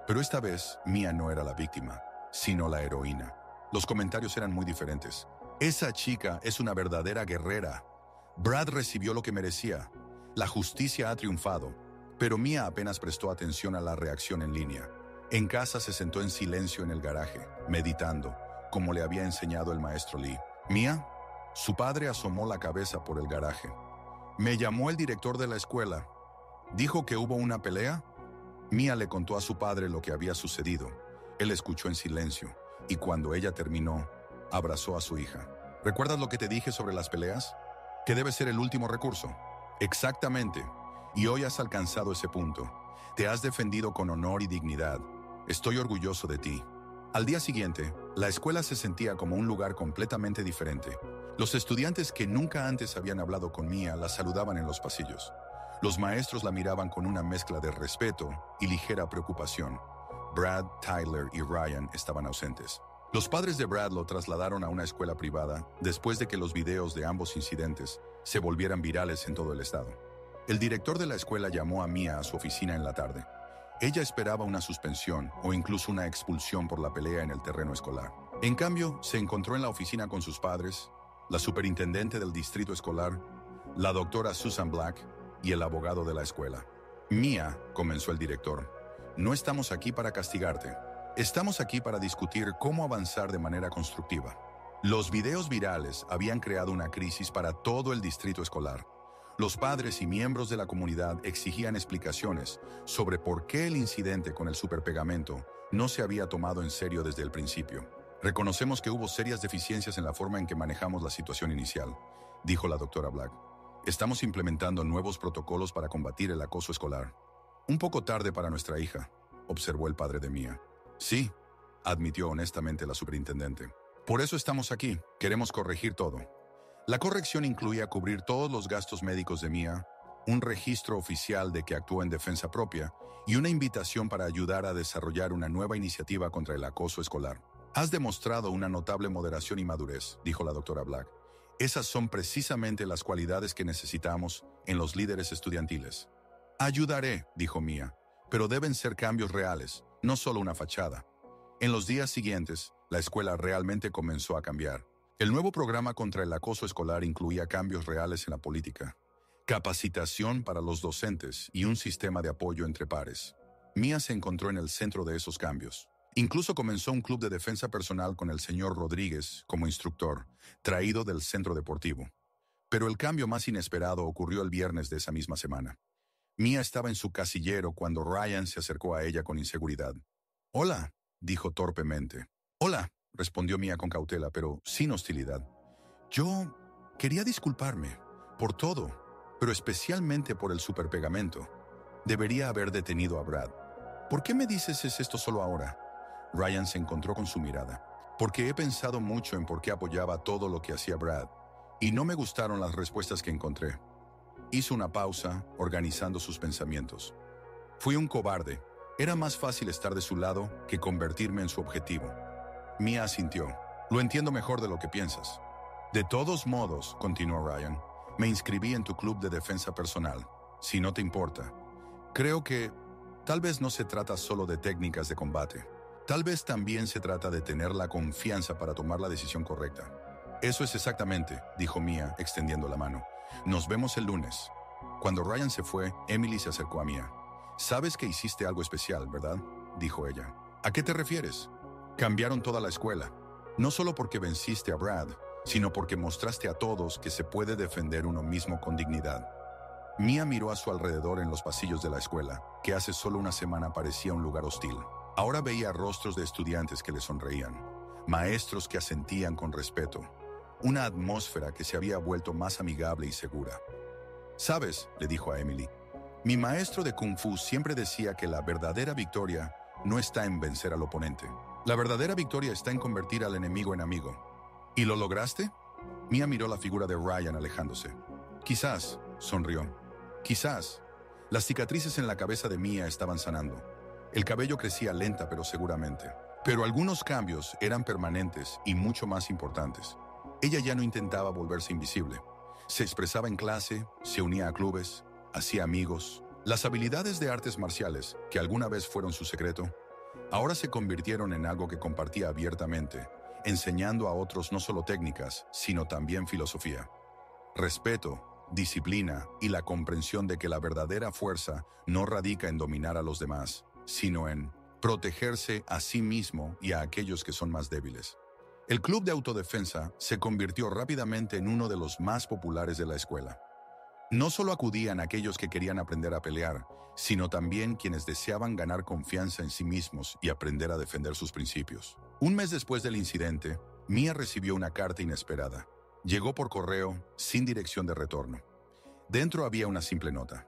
Pero esta vez, Mia no era la víctima, sino la heroína. Los comentarios eran muy diferentes. «Esa chica es una verdadera guerrera. Brad recibió lo que merecía. La justicia ha triunfado». Pero Mia apenas prestó atención a la reacción en línea. En casa se sentó en silencio en el garaje, meditando, como le había enseñado el maestro Lee. «¿Mia?». Su padre asomó la cabeza por el garaje. «Me llamó el director de la escuela. ¿Dijo que hubo una pelea?». Mia le contó a su padre lo que había sucedido, Él escuchó en silencio, y cuando ella terminó, abrazó a su hija. ¿Recuerdas lo que te dije sobre las peleas? Que debe ser el último recurso. Exactamente. Y hoy has alcanzado ese punto. Te has defendido con honor y dignidad. Estoy orgulloso de ti. Al día siguiente, la escuela se sentía como un lugar completamente diferente. Los estudiantes que nunca antes habían hablado con Mia la saludaban en los pasillos. Los maestros la miraban con una mezcla de respeto y ligera preocupación. Brad, Tyler y Ryan estaban ausentes. Los padres de Brad lo trasladaron a una escuela privada después de que los videos de ambos incidentes se volvieran virales en todo el estado. El director de la escuela llamó a Mia a su oficina en la tarde. Ella esperaba una suspensión o incluso una expulsión por la pelea en el terreno escolar. En cambio, se encontró en la oficina con sus padres, la superintendente del distrito escolar, la doctora Susan Black y el abogado de la escuela. Mia, comenzó el director, no estamos aquí para castigarte. Estamos aquí para discutir cómo avanzar de manera constructiva. Los videos virales habían creado una crisis para todo el distrito escolar. Los padres y miembros de la comunidad exigían explicaciones sobre por qué el incidente con el superpegamento no se había tomado en serio desde el principio. Reconocemos que hubo serias deficiencias en la forma en que manejamos la situación inicial, dijo la doctora Black. Estamos implementando nuevos protocolos para combatir el acoso escolar. Un poco tarde para nuestra hija, observó el padre de Mia. Sí, admitió honestamente la superintendente. Por eso estamos aquí, queremos corregir todo. La corrección incluía cubrir todos los gastos médicos de Mia, un registro oficial de que actuó en defensa propia y una invitación para ayudar a desarrollar una nueva iniciativa contra el acoso escolar. Has demostrado una notable moderación y madurez, dijo la doctora Black. Esas son precisamente las cualidades que necesitamos en los líderes estudiantiles. Ayudaré, dijo Mia, pero deben ser cambios reales, no solo una fachada. En los días siguientes, la escuela realmente comenzó a cambiar. El nuevo programa contra el acoso escolar incluía cambios reales en la política, capacitación para los docentes y un sistema de apoyo entre pares. Mia se encontró en el centro de esos cambios. Incluso comenzó un club de defensa personal con el señor Rodríguez como instructor, traído del centro deportivo. Pero el cambio más inesperado ocurrió el viernes de esa misma semana. Mia estaba en su casillero cuando Ryan se acercó a ella con inseguridad. «Hola», dijo torpemente. «Hola», respondió Mia con cautela, pero sin hostilidad. «Yo quería disculparme por todo, pero especialmente por el superpegamento. Debería haber detenido a Brad. ¿Por qué me dices esto solo ahora?» Ryan se encontró con su mirada. «Porque he pensado mucho en por qué apoyaba todo lo que hacía Brad, y no me gustaron las respuestas que encontré». Hizo una pausa, organizando sus pensamientos. «Fui un cobarde. Era más fácil estar de su lado que convertirme en su objetivo». Mia asintió. «Lo entiendo mejor de lo que piensas». «De todos modos», continuó Ryan, «me inscribí en tu club de defensa personal, si no te importa. Creo que tal vez no se trata solo de técnicas de combate. Tal vez también se trata de tener la confianza para tomar la decisión correcta». «Eso es exactamente», dijo Mia, extendiendo la mano. «Nos vemos el lunes». Cuando Ryan se fue, Emily se acercó a Mia. «Sabes que hiciste algo especial, ¿verdad?», dijo ella. «¿A qué te refieres?». «Cambiaron toda la escuela. No solo porque venciste a Brad, sino porque mostraste a todos que se puede defender uno mismo con dignidad». Mia miró a su alrededor en los pasillos de la escuela, que hace solo una semana parecía un lugar hostil. Ahora veía rostros de estudiantes que le sonreían, maestros que asentían con respeto, una atmósfera que se había vuelto más amigable y segura. «¿Sabes?», le dijo a Emily, «mi maestro de Kung Fu siempre decía que la verdadera victoria no está en vencer al oponente. La verdadera victoria está en convertir al enemigo en amigo». «¿Y lo lograste?». Mia miró la figura de Ryan alejándose. «Quizás», sonrió. «Quizás». Las cicatrices en la cabeza de Mia estaban sanando. El cabello crecía lenta pero seguramente. Pero algunos cambios eran permanentes y mucho más importantes. Ella ya no intentaba volverse invisible. Se expresaba en clase, se unía a clubes, hacía amigos. Las habilidades de artes marciales, que alguna vez fueron su secreto, ahora se convirtieron en algo que compartía abiertamente, enseñando a otros no solo técnicas, sino también filosofía. Respeto, disciplina y la comprensión de que la verdadera fuerza no radica en dominar a los demás, sino en protegerse a sí mismo y a aquellos que son más débiles. El club de autodefensa se convirtió rápidamente en uno de los más populares de la escuela. No solo acudían aquellos que querían aprender a pelear, sino también quienes deseaban ganar confianza en sí mismos y aprender a defender sus principios. Un mes después del incidente, Mia recibió una carta inesperada. Llegó por correo, sin dirección de retorno. Dentro había una simple nota.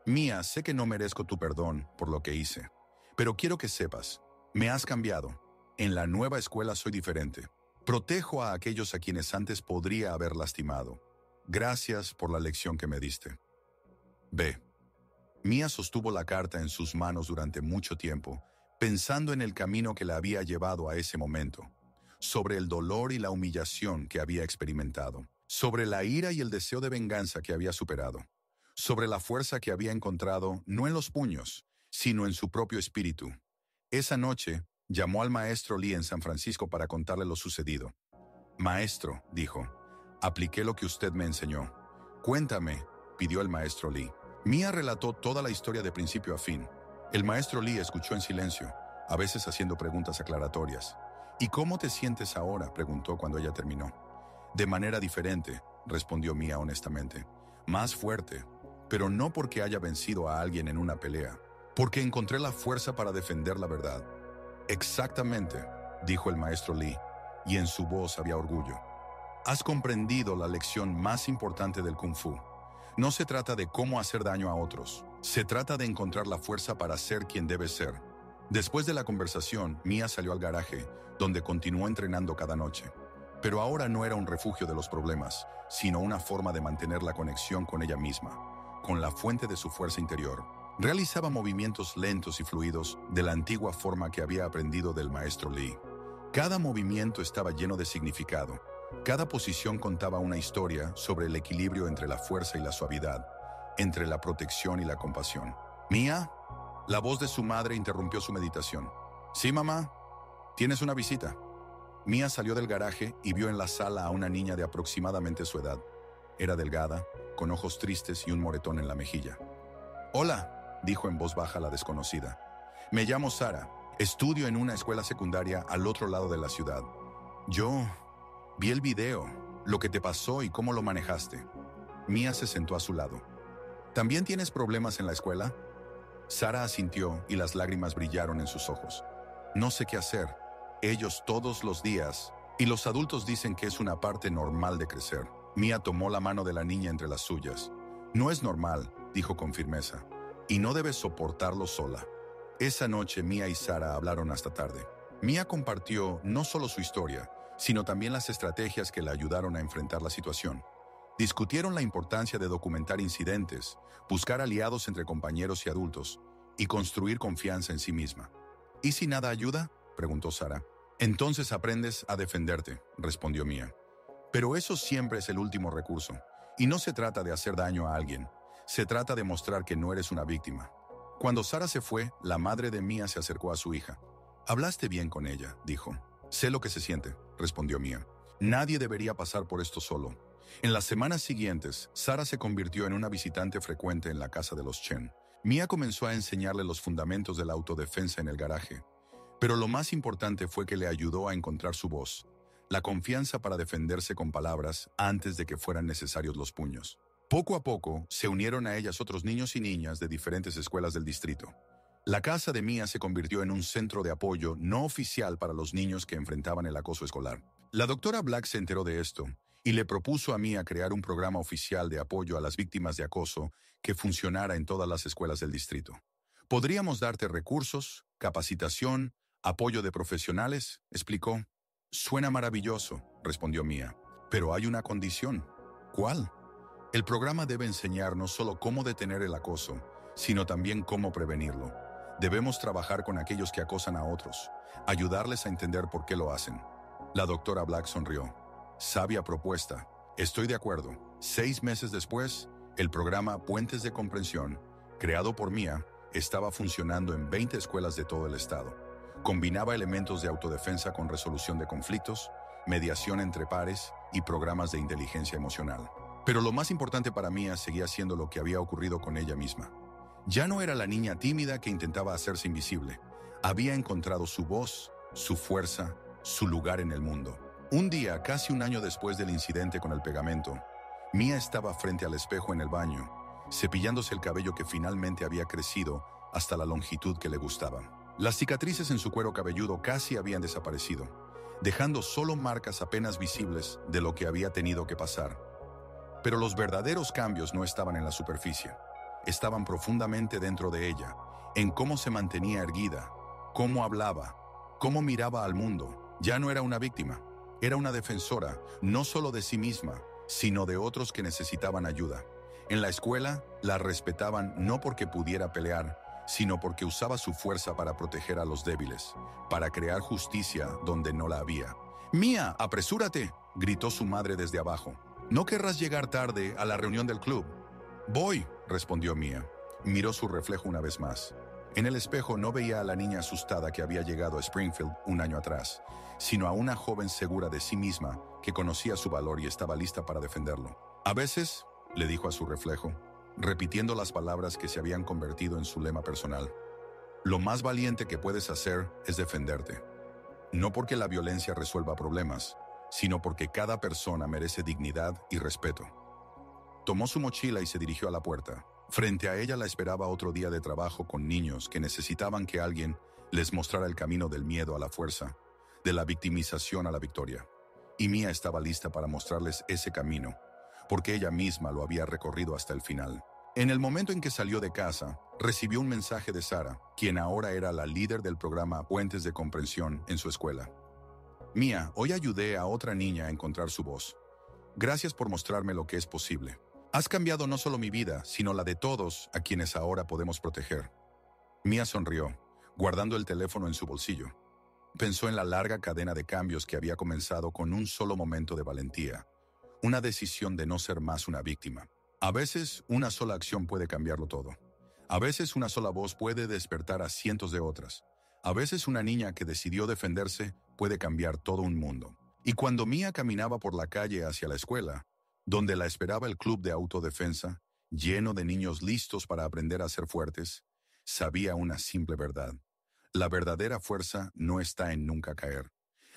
Mia, sé que no merezco tu perdón por lo que hice, pero quiero que sepas, me has cambiado. En la nueva escuela soy diferente. Protejo a aquellos a quienes antes podría haber lastimado. Gracias por la lección que me diste. B. Mia sostuvo la carta en sus manos durante mucho tiempo, pensando en el camino que la había llevado a ese momento, sobre el dolor y la humillación que había experimentado, sobre la ira y el deseo de venganza que había superado, sobre la fuerza que había encontrado no en los puños, sino en su propio espíritu. Esa noche, llamó al maestro Lee en San Francisco para contarle lo sucedido. Maestro, dijo, apliqué lo que usted me enseñó. Cuéntame, pidió el maestro Lee. Mia relató toda la historia de principio a fin. El maestro Lee escuchó en silencio, a veces haciendo preguntas aclaratorias. ¿Y cómo te sientes ahora?, preguntó cuando ella terminó. De manera diferente, respondió Mia honestamente. Más fuerte, pero no porque haya vencido a alguien en una pelea, porque encontré la fuerza para defender la verdad. Exactamente, dijo el maestro Lee, y en su voz había orgullo. Has comprendido la lección más importante del Kung Fu. No se trata de cómo hacer daño a otros. Se trata de encontrar la fuerza para ser quien debe ser. Después de la conversación, Mia salió al garaje, donde continuó entrenando cada noche. Pero ahora no era un refugio de los problemas, sino una forma de mantener la conexión con ella misma, con la fuente de su fuerza interior. Realizaba movimientos lentos y fluidos de la antigua forma que había aprendido del maestro Lee. Cada movimiento estaba lleno de significado. Cada posición contaba una historia sobre el equilibrio entre la fuerza y la suavidad, entre la protección y la compasión. ¿Mia? La voz de su madre interrumpió su meditación. Sí, mamá. ¿Tienes una visita? Mia salió del garaje y vio en la sala a una niña de aproximadamente su edad. Era delgada, con ojos tristes y un moretón en la mejilla. Hola, dijo en voz baja la desconocida. Me llamo Sara. Estudio en una escuela secundaria al otro lado de la ciudad. Yo vi el video, lo que te pasó y cómo lo manejaste. Mia se sentó a su lado. ¿También tienes problemas en la escuela? Sara asintió y las lágrimas brillaron en sus ojos. No sé qué hacer. Ellos todos los días. Y los adultos dicen que es una parte normal de crecer. Mia tomó la mano de la niña entre las suyas. No es normal, dijo con firmeza. Y no debes soportarlo sola. Esa noche Mia y Sara hablaron hasta tarde. Mia compartió no solo su historia, sino también las estrategias que la ayudaron a enfrentar la situación. Discutieron la importancia de documentar incidentes, buscar aliados entre compañeros y adultos, y construir confianza en sí misma. ¿Y si nada ayuda?, preguntó Sara. Entonces aprendes a defenderte, respondió Mia. Pero eso siempre es el último recurso, y no se trata de hacer daño a alguien, se trata de mostrar que no eres una víctima. Cuando Sara se fue, la madre de Mia se acercó a su hija. Hablaste bien con ella, dijo. Sé lo que se siente, respondió Mia. Nadie debería pasar por esto solo. En las semanas siguientes, Sara se convirtió en una visitante frecuente en la casa de los Chen. Mia comenzó a enseñarle los fundamentos de la autodefensa en el garaje. Pero lo más importante fue que le ayudó a encontrar su voz, la confianza para defenderse con palabras antes de que fueran necesarios los puños. Poco a poco, se unieron a ellas otros niños y niñas de diferentes escuelas del distrito. La casa de Mia se convirtió en un centro de apoyo no oficial para los niños que enfrentaban el acoso escolar. La doctora Black se enteró de esto y le propuso a Mia crear un programa oficial de apoyo a las víctimas de acoso que funcionara en todas las escuelas del distrito. Podríamos darte recursos, capacitación, apoyo de profesionales, explicó. Suena maravilloso, respondió Mia, pero hay una condición. ¿Cuál? El programa debe enseñar no solo cómo detener el acoso, sino también cómo prevenirlo. Debemos trabajar con aquellos que acosan a otros, ayudarles a entender por qué lo hacen. La doctora Black sonrió. Sabia propuesta. Estoy de acuerdo. 6 meses después, el programa Puentes de Comprensión, creado por Mia, estaba funcionando en 20 escuelas de todo el estado. Combinaba elementos de autodefensa con resolución de conflictos, mediación entre pares y programas de inteligencia emocional. Pero lo más importante para Mia seguía siendo lo que había ocurrido con ella misma. Ya no era la niña tímida que intentaba hacerse invisible. Había encontrado su voz, su fuerza, su lugar en el mundo. Un día, casi un año después del incidente con el pegamento, Mia estaba frente al espejo en el baño, cepillándose el cabello que finalmente había crecido hasta la longitud que le gustaba. Las cicatrices en su cuero cabelludo casi habían desaparecido, dejando solo marcas apenas visibles de lo que había tenido que pasar. Pero los verdaderos cambios no estaban en la superficie. Estaban profundamente dentro de ella, en cómo se mantenía erguida, cómo hablaba, cómo miraba al mundo. Ya no era una víctima, era una defensora, no solo de sí misma, sino de otros que necesitaban ayuda. En la escuela, la respetaban no porque pudiera pelear, sino porque usaba su fuerza para proteger a los débiles, para crear justicia donde no la había. «Mia, apresúrate», gritó su madre desde abajo. «No querrás llegar tarde a la reunión del club». «Voy», respondió Mia. Miró su reflejo una vez más. En el espejo no veía a la niña asustada que había llegado a Springfield un año atrás, sino a una joven segura de sí misma que conocía su valor y estaba lista para defenderlo. «A veces», le dijo a su reflejo, repitiendo las palabras que se habían convertido en su lema personal, «lo más valiente que puedes hacer es defenderte. No porque la violencia resuelva problemas, sino porque cada persona merece dignidad y respeto». Tomó su mochila y se dirigió a la puerta. Frente a ella la esperaba otro día de trabajo con niños que necesitaban que alguien les mostrara el camino del miedo a la fuerza, de la victimización a la victoria. Y Mia estaba lista para mostrarles ese camino, porque ella misma lo había recorrido hasta el final. En el momento en que salió de casa, recibió un mensaje de Sara, quien ahora era la líder del programa Puentes de Comprensión en su escuela. «Mia, hoy ayudé a otra niña a encontrar su voz. Gracias por mostrarme lo que es posible. Has cambiado no solo mi vida, sino la de todos a quienes ahora podemos proteger». Mia sonrió, guardando el teléfono en su bolsillo. Pensó en la larga cadena de cambios que había comenzado con un solo momento de valentía, una decisión de no ser más una víctima. A veces, una sola acción puede cambiarlo todo. A veces, una sola voz puede despertar a cientos de otras. A veces, una niña que decidió defenderse puede cambiar todo un mundo. Y cuando Mia caminaba por la calle hacia la escuela, donde la esperaba el club de autodefensa, lleno de niños listos para aprender a ser fuertes, sabía una simple verdad. La verdadera fuerza no está en nunca caer.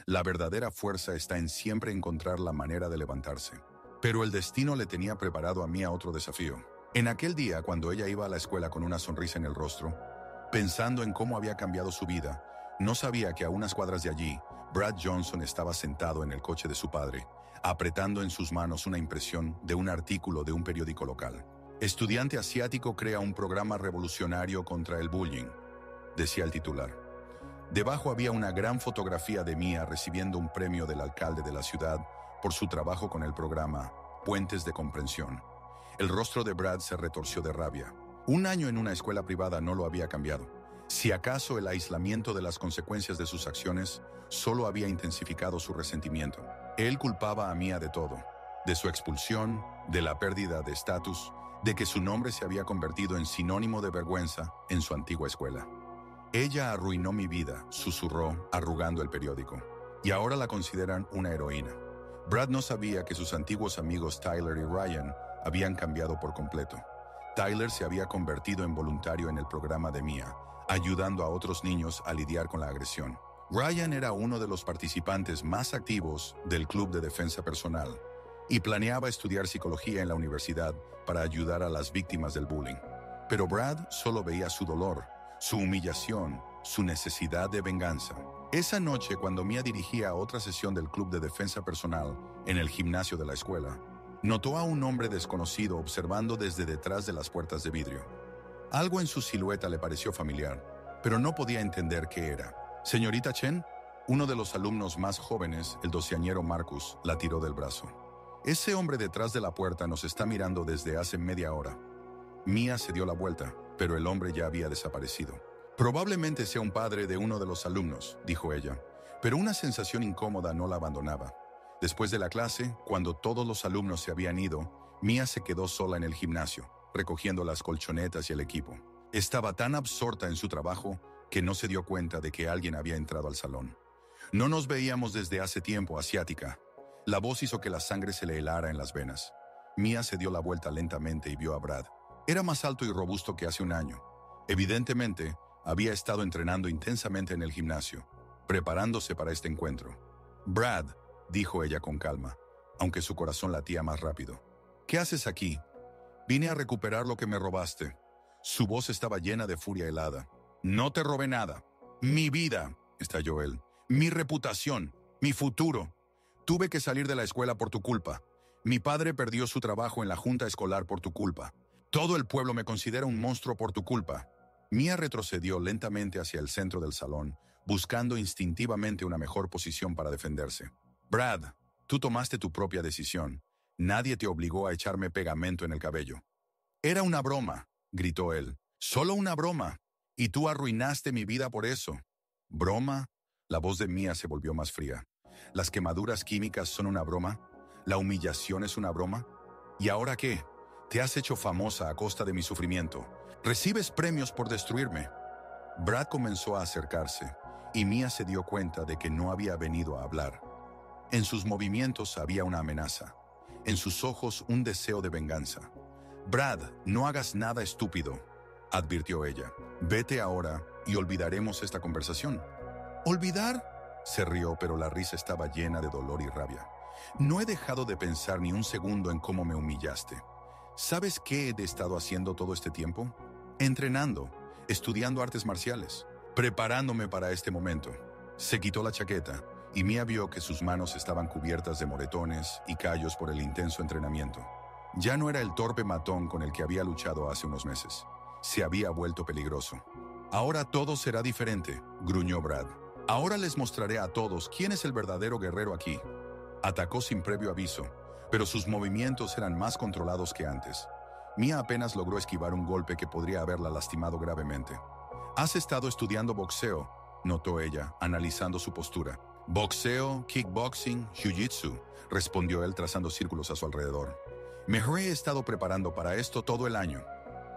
La verdadera fuerza está en siempre encontrar la manera de levantarse. Pero el destino le tenía preparado a Mia otro desafío. En aquel día, cuando ella iba a la escuela con una sonrisa en el rostro, pensando en cómo había cambiado su vida, no sabía que a unas cuadras de allí, Brad Johnson estaba sentado en el coche de su padre, apretando en sus manos una impresión de un artículo de un periódico local. «Estudiante asiático crea un programa revolucionario contra el bullying», decía el titular. Debajo había una gran fotografía de Mia recibiendo un premio del alcalde de la ciudad por su trabajo con el programa Puentes de Comprensión. El rostro de Brad se retorció de rabia. Un año en una escuela privada no lo había cambiado. Si acaso el aislamiento de las consecuencias de sus acciones solo había intensificado su resentimiento. Él culpaba a Mia de todo, de su expulsión, de la pérdida de estatus, de que su nombre se había convertido en sinónimo de vergüenza en su antigua escuela. «Ella arruinó mi vida», susurró, arrugando el periódico. «Y ahora la consideran una heroína». Brad no sabía que sus antiguos amigos Tyler y Ryan habían cambiado por completo. Tyler se había convertido en voluntario en el programa de Mia, ayudando a otros niños a lidiar con la agresión. Ryan era uno de los participantes más activos del Club de Defensa Personal y planeaba estudiar psicología en la universidad para ayudar a las víctimas del bullying. Pero Brad solo veía su dolor, su humillación, su necesidad de venganza. Esa noche, cuando Mia dirigía otra sesión del Club de Defensa Personal en el gimnasio de la escuela, notó a un hombre desconocido observando desde detrás de las puertas de vidrio. Algo en su silueta le pareció familiar, pero no podía entender qué era. «Señorita Chen», uno de los alumnos más jóvenes, el doceañero Marcus, la tiró del brazo. «Ese hombre detrás de la puerta nos está mirando desde hace media hora». Mia se dio la vuelta, pero el hombre ya había desaparecido. «Probablemente sea un padre de uno de los alumnos», dijo ella, pero una sensación incómoda no la abandonaba. Después de la clase, cuando todos los alumnos se habían ido, Mia se quedó sola en el gimnasio, recogiendo las colchonetas y el equipo. Estaba tan absorta en su trabajo que no se dio cuenta de que alguien había entrado al salón. «No nos veíamos desde hace tiempo, asiática». La voz hizo que la sangre se le helara en las venas. Mia se dio la vuelta lentamente y vio a Brad. Era más alto y robusto que hace un año. Evidentemente, había estado entrenando intensamente en el gimnasio, preparándose para este encuentro. «Brad», dijo ella con calma, aunque su corazón latía más rápido. ¿Qué haces aquí? Vine a recuperar lo que me robaste. Su voz estaba llena de furia helada. No te robé nada. Mi vida, estalló él. Mi reputación, mi futuro. Tuve que salir de la escuela por tu culpa. Mi padre perdió su trabajo en la junta escolar por tu culpa. Todo el pueblo me considera un monstruo por tu culpa. Mia retrocedió lentamente hacia el centro del salón, buscando instintivamente una mejor posición para defenderse. Brad, tú tomaste tu propia decisión. Nadie te obligó a echarme pegamento en el cabello. Era una broma, gritó él. Solo una broma. Y tú arruinaste mi vida por eso. ¿Broma? La voz de Mia se volvió más fría. ¿Las quemaduras químicas son una broma? ¿La humillación es una broma? ¿Y ahora qué? Te has hecho famosa a costa de mi sufrimiento. Recibes premios por destruirme. Brad comenzó a acercarse, y Mia se dio cuenta de que no había venido a hablar. En sus movimientos había una amenaza. En sus ojos un deseo de venganza. Brad, no hagas nada estúpido, advirtió ella. Vete ahora y olvidaremos esta conversación. ¿Olvidar? Se rió, pero la risa estaba llena de dolor y rabia. No he dejado de pensar ni un segundo en cómo me humillaste. ¿Sabes qué he estado haciendo todo este tiempo? Entrenando, estudiando artes marciales, preparándome para este momento. Se quitó la chaqueta y Mia vio que sus manos estaban cubiertas de moretones y callos por el intenso entrenamiento. Ya no era el torpe matón con el que había luchado hace unos meses. Se había vuelto peligroso. Ahora todo será diferente, gruñó Brad. Ahora les mostraré a todos quién es el verdadero guerrero aquí. Atacó sin previo aviso, pero sus movimientos eran más controlados que antes. Mia apenas logró esquivar un golpe que podría haberla lastimado gravemente. «Has estado estudiando boxeo», notó ella, analizando su postura. «Boxeo, kickboxing, jiu-jitsu», respondió él trazando círculos a su alrededor. «Me he estado preparando para esto todo el año».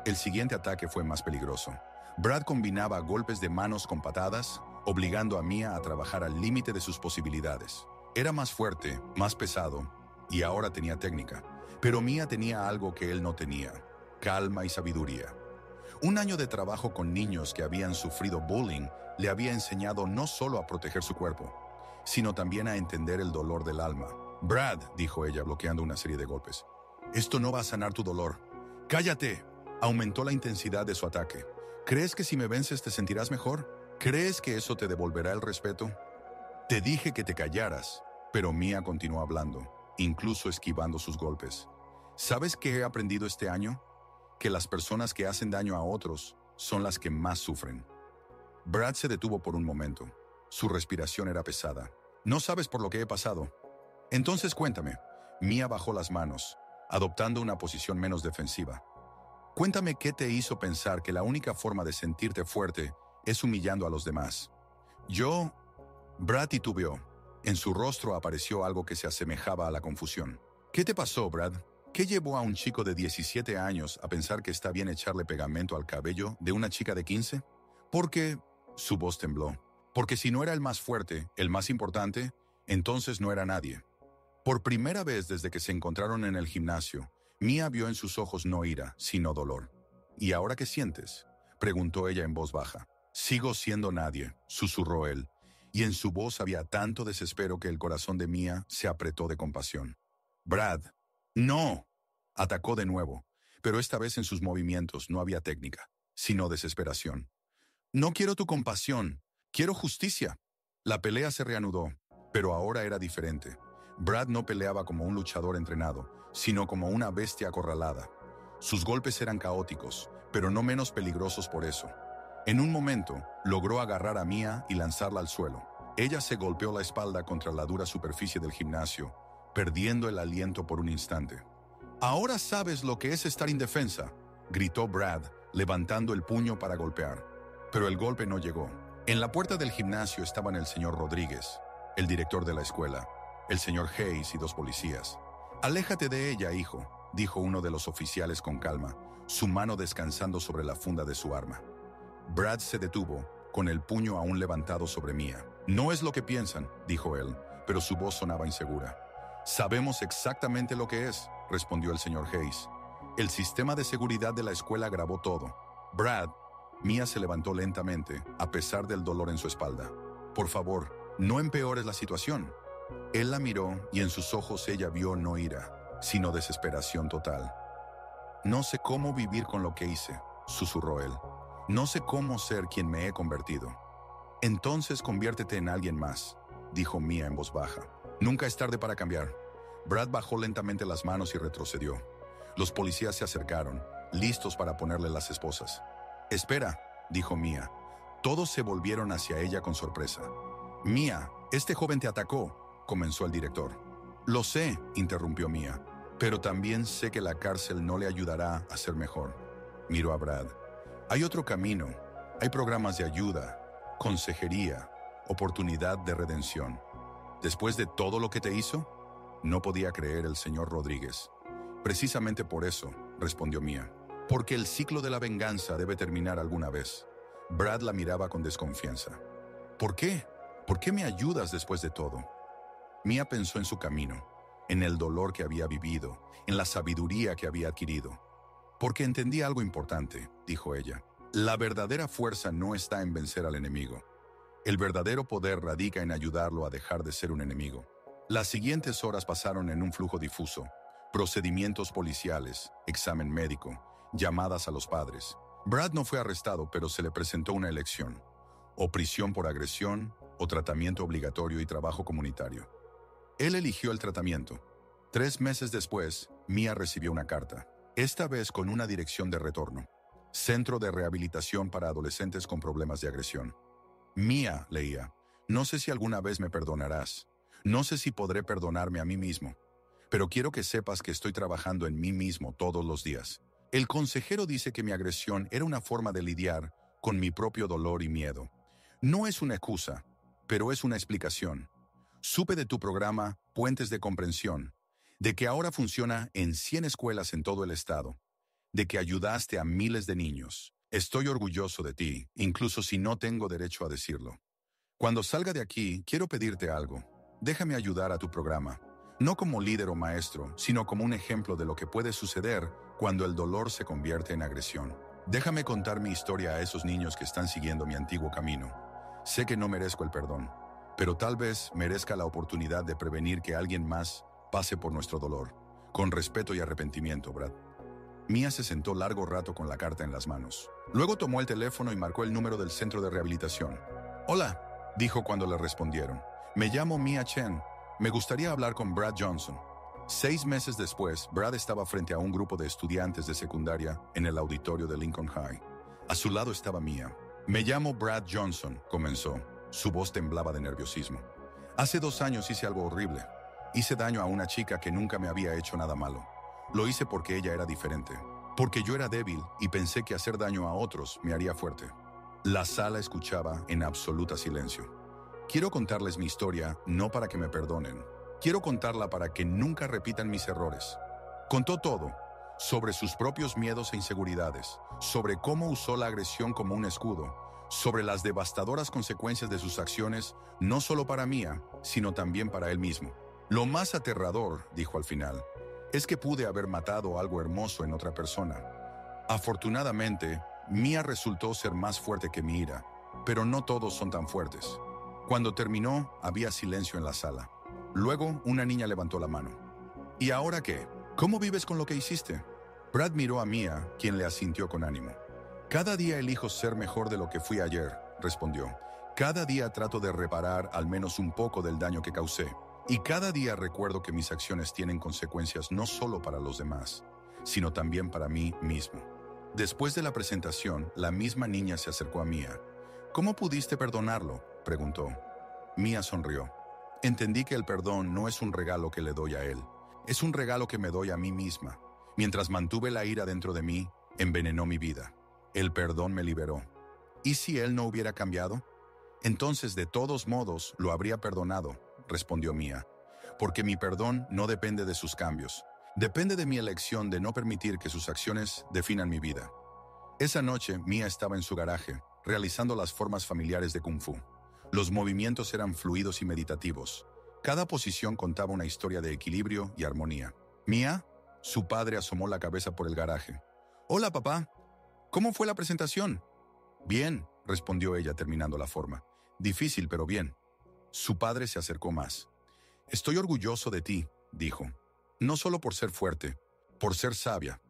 El siguiente ataque fue más peligroso. Brad combinaba golpes de manos con patadas, obligando a Mia a trabajar al límite de sus posibilidades. Era más fuerte, más pesado, y ahora tenía técnica. Pero Mia tenía algo que él no tenía: calma y sabiduría. Un año de trabajo con niños que habían sufrido bullying le había enseñado no solo a proteger su cuerpo, sino también a entender el dolor del alma. «Brad», dijo ella, bloqueando una serie de golpes, «esto no va a sanar tu dolor». «¡Cállate!», aumentó la intensidad de su ataque. «¿Crees que si me vences te sentirás mejor? ¿Crees que eso te devolverá el respeto?» «Te dije que te callaras», pero Mia continuó hablando, incluso esquivando sus golpes. «¿Sabes qué he aprendido este año? Que las personas que hacen daño a otros son las que más sufren». Brad se detuvo por un momento. Su respiración era pesada. «¿No sabes por lo que he pasado? Entonces cuéntame». Mia bajó las manos, adoptando una posición menos defensiva. «Cuéntame qué te hizo pensar que la única forma de sentirte fuerte es humillando a los demás». «Yo...» Brad titubeó. En su rostro apareció algo que se asemejaba a la confusión. «¿Qué te pasó, Brad? ¿Qué llevó a un chico de 17 años a pensar que está bien echarle pegamento al cabello de una chica de 15? Porque...» Su voz tembló. «Porque si no era el más fuerte, el más importante, entonces no era nadie». Por primera vez desde que se encontraron en el gimnasio, Mia vio en sus ojos no ira, sino dolor. «¿Y ahora qué sientes?», preguntó ella en voz baja. «Sigo siendo nadie», susurró él, y en su voz había tanto desespero que el corazón de Mia se apretó de compasión. «Brad, no», atacó de nuevo, pero esta vez en sus movimientos no había técnica, sino desesperación. «No quiero tu compasión, quiero justicia». La pelea se reanudó, pero ahora era diferente. Brad no peleaba como un luchador entrenado, sino como una bestia acorralada. Sus golpes eran caóticos, pero no menos peligrosos por eso. En un momento, logró agarrar a Mia y lanzarla al suelo. Ella se golpeó la espalda contra la dura superficie del gimnasio, perdiendo el aliento por un instante. «Ahora sabes lo que es estar indefensa», gritó Brad, levantando el puño para golpear. Pero el golpe no llegó. En la puerta del gimnasio estaban el señor Rodríguez, el director de la escuela, el señor Hayes y 2 policías. «Aléjate de ella, hijo», dijo uno de los oficiales con calma, su mano descansando sobre la funda de su arma. Brad se detuvo, con el puño aún levantado sobre Mia. «No es lo que piensan», dijo él, pero su voz sonaba insegura. «Sabemos exactamente lo que es», respondió el señor Hayes. «El sistema de seguridad de la escuela grabó todo». «Brad», Mia se levantó lentamente, a pesar del dolor en su espalda. «Por favor, no empeores la situación». Él la miró y en sus ojos ella vio no ira, sino desesperación total. No sé cómo vivir con lo que hice, susurró él. No sé cómo ser quien me he convertido. Entonces conviértete en alguien más, dijo Mia en voz baja. Nunca es tarde para cambiar. Brad bajó lentamente las manos y retrocedió. Los policías se acercaron, listos para ponerle las esposas. Espera, dijo Mia. Todos se volvieron hacia ella con sorpresa. Mia, este joven te atacó, comenzó el director. Lo sé, interrumpió Mia, pero también sé que la cárcel no le ayudará a ser mejor. Miró a Brad. Hay otro camino. Hay programas de ayuda, consejería, oportunidad de redención. Después de todo lo que te hizo, no podía creer el señor Rodríguez. Precisamente por eso, respondió Mia. Porque el ciclo de la venganza debe terminar alguna vez. Brad la miraba con desconfianza. ¿Por qué? ¿Por qué me ayudas después de todo? Mia pensó en su camino, en el dolor que había vivido, en la sabiduría que había adquirido. Porque entendí algo importante, dijo ella. La verdadera fuerza no está en vencer al enemigo. El verdadero poder radica en ayudarlo a dejar de ser un enemigo. Las siguientes horas pasaron en un flujo difuso. Procedimientos policiales, examen médico, llamadas a los padres. Brad no fue arrestado, pero se le presentó una elección. O prisión por agresión, o tratamiento obligatorio y trabajo comunitario. Él eligió el tratamiento. 3 meses después, Mia recibió una carta, esta vez con una dirección de retorno. Centro de Rehabilitación para Adolescentes con Problemas de Agresión. Mia, leía, no sé si alguna vez me perdonarás. No sé si podré perdonarme a mí mismo. Pero quiero que sepas que estoy trabajando en mí mismo todos los días. El consejero dice que mi agresión era una forma de lidiar con mi propio dolor y miedo. No es una excusa, pero es una explicación. Supe de tu programa Puentes de Comprensión, de que ahora funciona en 100 escuelas en todo el estado, de que ayudaste a miles de niños. Estoy orgulloso de ti, incluso si no tengo derecho a decirlo. Cuando salga de aquí, quiero pedirte algo. Déjame ayudar a tu programa. No como líder o maestro, sino como un ejemplo de lo que puede suceder cuando el dolor se convierte en agresión. Déjame contar mi historia a esos niños que están siguiendo mi antiguo camino. Sé que no merezco el perdón, pero tal vez merezca la oportunidad de prevenir que alguien más pase por nuestro dolor. Con respeto y arrepentimiento, Brad. Mia se sentó largo rato con la carta en las manos. Luego tomó el teléfono y marcó el número del centro de rehabilitación. Hola, dijo cuando le respondieron. Me llamo Mia Chen. Me gustaría hablar con Brad Johnson. 6 meses después, Brad estaba frente a un grupo de estudiantes de secundaria en el auditorio de Lincoln High. A su lado estaba Mia. Me llamo Brad Johnson, comenzó. Su voz temblaba de nerviosismo. Hace 2 años hice algo horrible. Hice daño a una chica que nunca me había hecho nada malo. Lo hice porque ella era diferente. Porque yo era débil y pensé que hacer daño a otros me haría fuerte. La sala escuchaba en absoluta silencio. Quiero contarles mi historia no para que me perdonen. Quiero contarla para que nunca repitan mis errores. Contó todo, sobre sus propios miedos e inseguridades, sobre cómo usó la agresión como un escudo, sobre las devastadoras consecuencias de sus acciones, no solo para Mia, sino también para él mismo. Lo más aterrador, dijo al final, es que pude haber matado algo hermoso en otra persona. Afortunadamente, Mia resultó ser más fuerte que mi ira, pero no todos son tan fuertes. Cuando terminó, había silencio en la sala. Luego, una niña levantó la mano. ¿Y ahora qué? ¿Cómo vives con lo que hiciste? Brad miró a Mia, quien le asintió con ánimo. Cada día elijo ser mejor de lo que fui ayer, respondió. Cada día trato de reparar al menos un poco del daño que causé. Y cada día recuerdo que mis acciones tienen consecuencias no solo para los demás, sino también para mí mismo. Después de la presentación, la misma niña se acercó a Mia. ¿Cómo pudiste perdonarlo?, preguntó. Mia sonrió. Entendí que el perdón no es un regalo que le doy a él. Es un regalo que me doy a mí misma. Mientras mantuve la ira dentro de mí, envenenó mi vida. El perdón me liberó. ¿Y si él no hubiera cambiado? Entonces, de todos modos, lo habría perdonado, respondió Mia. Porque mi perdón no depende de sus cambios. Depende de mi elección de no permitir que sus acciones definan mi vida. Esa noche, Mia estaba en su garaje, realizando las formas familiares de Kung Fu. Los movimientos eran fluidos y meditativos. Cada posición contaba una historia de equilibrio y armonía. ¿Mia? Su padre asomó la cabeza por el garaje. Hola, papá. ¿Cómo fue la presentación? Bien, respondió ella terminando la forma. Difícil, pero bien. Su padre se acercó más. Estoy orgulloso de ti, dijo. No solo por ser fuerte, por ser sabia.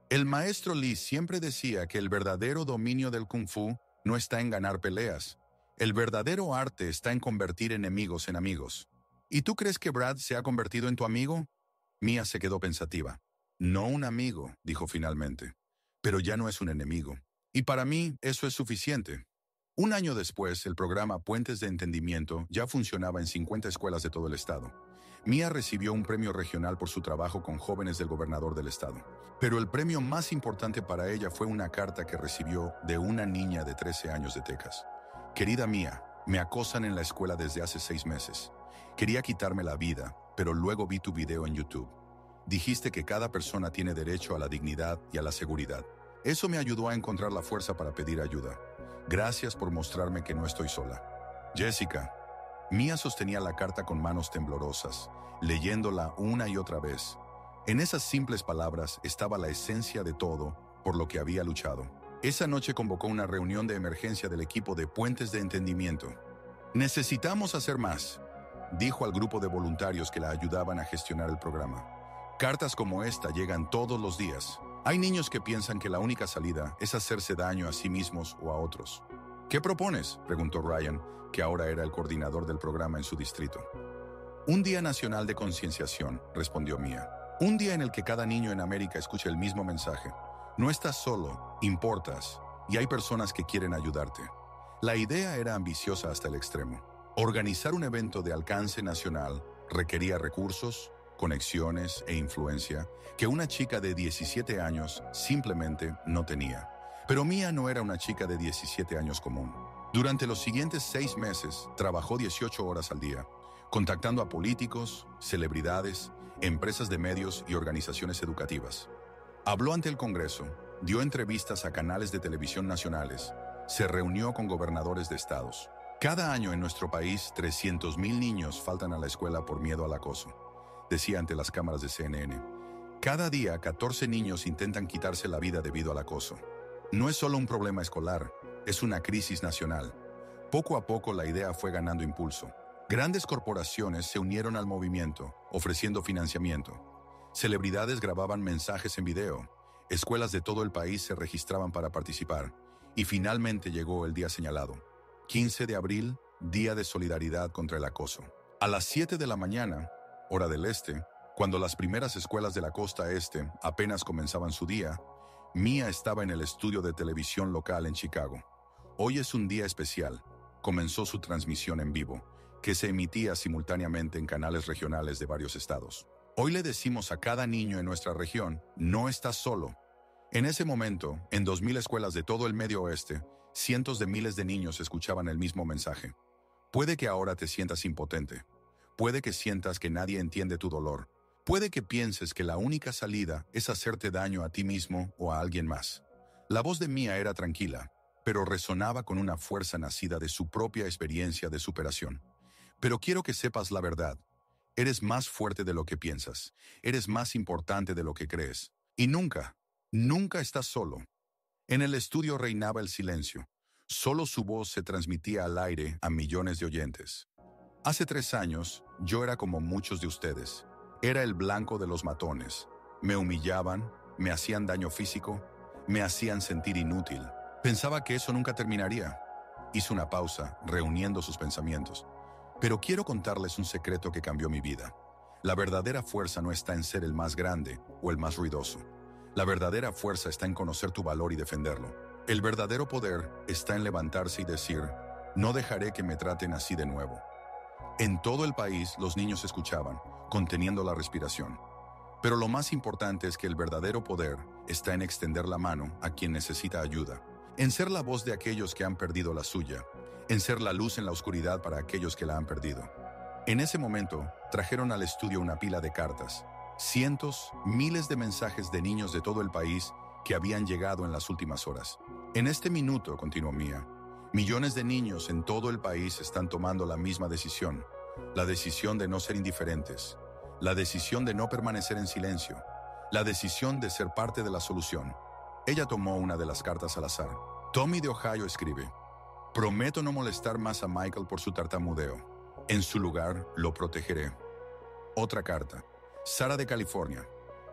El maestro Lee siempre decía que el verdadero dominio del Kung Fu no está en ganar peleas. El verdadero arte está en convertir enemigos en amigos. ¿Y tú crees que Brad se ha convertido en tu amigo? Mia se quedó pensativa. No un amigo, dijo finalmente, pero ya no es un enemigo. Y para mí eso es suficiente. Un año después, el programa Puentes de Entendimiento ya funcionaba en 50 escuelas de todo el estado. Mia recibió un premio regional por su trabajo con jóvenes del gobernador del estado. Pero el premio más importante para ella fue una carta que recibió de una niña de 13 años de Texas. Querida Mia, me acosan en la escuela desde hace 6 meses. Quería quitarme la vida, pero luego vi tu video en YouTube. Dijiste que cada persona tiene derecho a la dignidad y a la seguridad. Eso me ayudó a encontrar la fuerza para pedir ayuda. Gracias por mostrarme que no estoy sola. Jessica. Mia sostenía la carta con manos temblorosas, leyéndola una y otra vez. En esas simples palabras estaba la esencia de todo por lo que había luchado. Esa noche convocó una reunión de emergencia del equipo de Puentes de Entendimiento. Necesitamos hacer más, dijo al grupo de voluntarios que la ayudaban a gestionar el programa. Cartas como esta llegan todos los días. Hay niños que piensan que la única salida es hacerse daño a sí mismos o a otros. ¿Qué propones?, preguntó Ryan, que ahora era el coordinador del programa en su distrito. Un día nacional de concienciación, respondió Mia. Un día en el que cada niño en América escuche el mismo mensaje. No estás solo, importas, y hay personas que quieren ayudarte. La idea era ambiciosa hasta el extremo. Organizar un evento de alcance nacional requería recursos, conexiones e influencia que una chica de 17 años simplemente no tenía. Pero Mia no era una chica de 17 años común. Durante los siguientes 6 meses trabajó 18 horas al día, contactando a políticos, celebridades, empresas de medios y organizaciones educativas. Habló ante el Congreso, dio entrevistas a canales de televisión nacionales, se reunió con gobernadores de estados. Cada año en nuestro país, 300,000 niños faltan a la escuela por miedo al acoso, decía ante las cámaras de CNN. Cada día, 14 niños intentan quitarse la vida debido al acoso. No es solo un problema escolar, es una crisis nacional. Poco a poco la idea fue ganando impulso. Grandes corporaciones se unieron al movimiento, ofreciendo financiamiento. Celebridades grababan mensajes en video. Escuelas de todo el país se registraban para participar. Y finalmente llegó el día señalado. 15 de abril, Día de Solidaridad contra el Acoso. A las 7 de la mañana, hora del este, cuando las primeras escuelas de la costa este apenas comenzaban su día, Mia estaba en el estudio de televisión local en Chicago. Hoy es un día especial. Comenzó su transmisión en vivo, que se emitía simultáneamente en canales regionales de varios estados. Hoy le decimos a cada niño en nuestra región, no estás solo. En ese momento, en 2,000 escuelas de todo el Medio Oeste, cientos de miles de niños escuchaban el mismo mensaje. Puede que ahora te sientas impotente. Puede que sientas que nadie entiende tu dolor. Puede que pienses que la única salida es hacerte daño a ti mismo o a alguien más. La voz de Mia era tranquila, pero resonaba con una fuerza nacida de su propia experiencia de superación. Pero quiero que sepas la verdad. Eres más fuerte de lo que piensas. Eres más importante de lo que crees. Y nunca estás solo. En el estudio reinaba el silencio. Solo su voz se transmitía al aire a millones de oyentes. Hace 3 años, yo era como muchos de ustedes. Era el blanco de los matones. Me humillaban, me hacían daño físico, me hacían sentir inútil. Pensaba que eso nunca terminaría. Hizo una pausa, reuniendo sus pensamientos. Pero quiero contarles un secreto que cambió mi vida. La verdadera fuerza no está en ser el más grande o el más ruidoso. La verdadera fuerza está en conocer tu valor y defenderlo. El verdadero poder está en levantarse y decir, no dejaré que me traten así de nuevo. En todo el país los niños escuchaban, conteniendo la respiración. Pero lo más importante es que el verdadero poder está en extender la mano a quien necesita ayuda, en ser la voz de aquellos que han perdido la suya, en ser la luz en la oscuridad para aquellos que la han perdido. En ese momento, trajeron al estudio una pila de cartas, cientos, miles de mensajes de niños de todo el país que habían llegado en las últimas horas. En este minuto, continuó Mia, millones de niños en todo el país están tomando la misma decisión, la decisión de no ser indiferentes, la decisión de no permanecer en silencio, la decisión de ser parte de la solución. Ella tomó una de las cartas al azar. Tommy de Ohio escribe, prometo no molestar más a Michael por su tartamudeo. En su lugar, lo protegeré. Otra carta. Sara de California.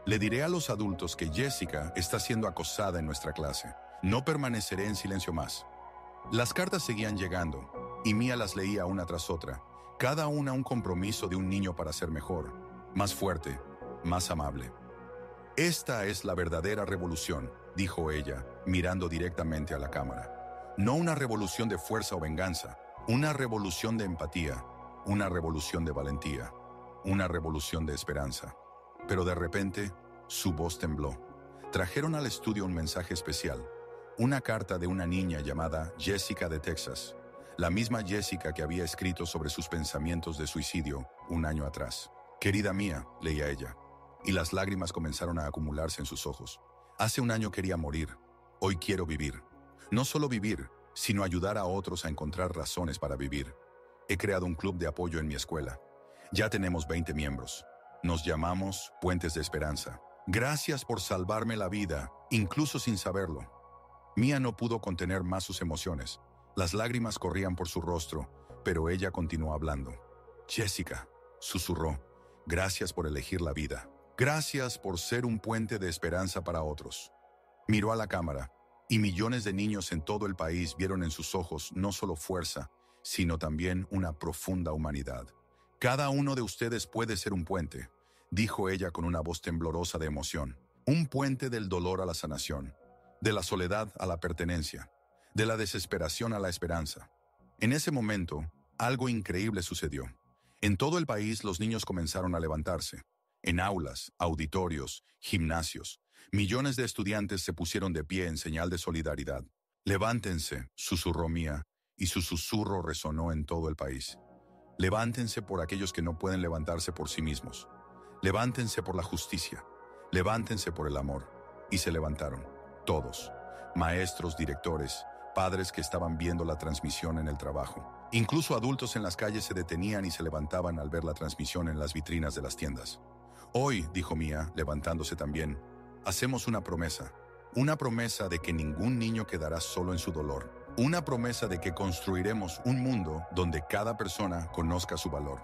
Le diré a los adultos que Jessica está siendo acosada en nuestra clase. No permaneceré en silencio más. Las cartas seguían llegando, y Mia las leía una tras otra, cada una un compromiso de un niño para ser mejor, más fuerte, más amable. Esta es la verdadera revolución, dijo ella, mirando directamente a la cámara. No una revolución de fuerza o venganza, una revolución de empatía, una revolución de valentía, una revolución de esperanza. Pero de repente, su voz tembló. Trajeron al estudio un mensaje especial, una carta de una niña llamada Jessica de Texas, la misma Jessica que había escrito sobre sus pensamientos de suicidio un año atrás. Querida mía, leía ella, y las lágrimas comenzaron a acumularse en sus ojos. Hace un año quería morir, hoy quiero vivir. No solo vivir, sino ayudar a otros a encontrar razones para vivir. He creado un club de apoyo en mi escuela. Ya tenemos 20 miembros. Nos llamamos Puentes de Esperanza. Gracias por salvarme la vida, incluso sin saberlo. Mia no pudo contener más sus emociones. Las lágrimas corrían por su rostro, pero ella continuó hablando. Jessica, susurró, gracias por elegir la vida. Gracias por ser un puente de esperanza para otros. Miró a la cámara, y millones de niños en todo el país vieron en sus ojos no solo fuerza, sino también una profunda humanidad. Cada uno de ustedes puede ser un puente, dijo ella con una voz temblorosa de emoción. Un puente del dolor a la sanación, de la soledad a la pertenencia, de la desesperación a la esperanza. En ese momento, algo increíble sucedió. En todo el país los niños comenzaron a levantarse. En aulas, auditorios, gimnasios, millones de estudiantes se pusieron de pie en señal de solidaridad. Levántense, susurró Mia, y su susurro resonó en todo el país. Levántense por aquellos que no pueden levantarse por sí mismos. Levántense por la justicia. Levántense por el amor. Y se levantaron, todos. Maestros, directores, padres que estaban viendo la transmisión en el trabajo. Incluso adultos en las calles se detenían y se levantaban al ver la transmisión en las vitrinas de las tiendas. Hoy, dijo Mia, levantándose también, hacemos una promesa de que ningún niño quedará solo en su dolor. Una promesa de que construiremos un mundo donde cada persona conozca su valor.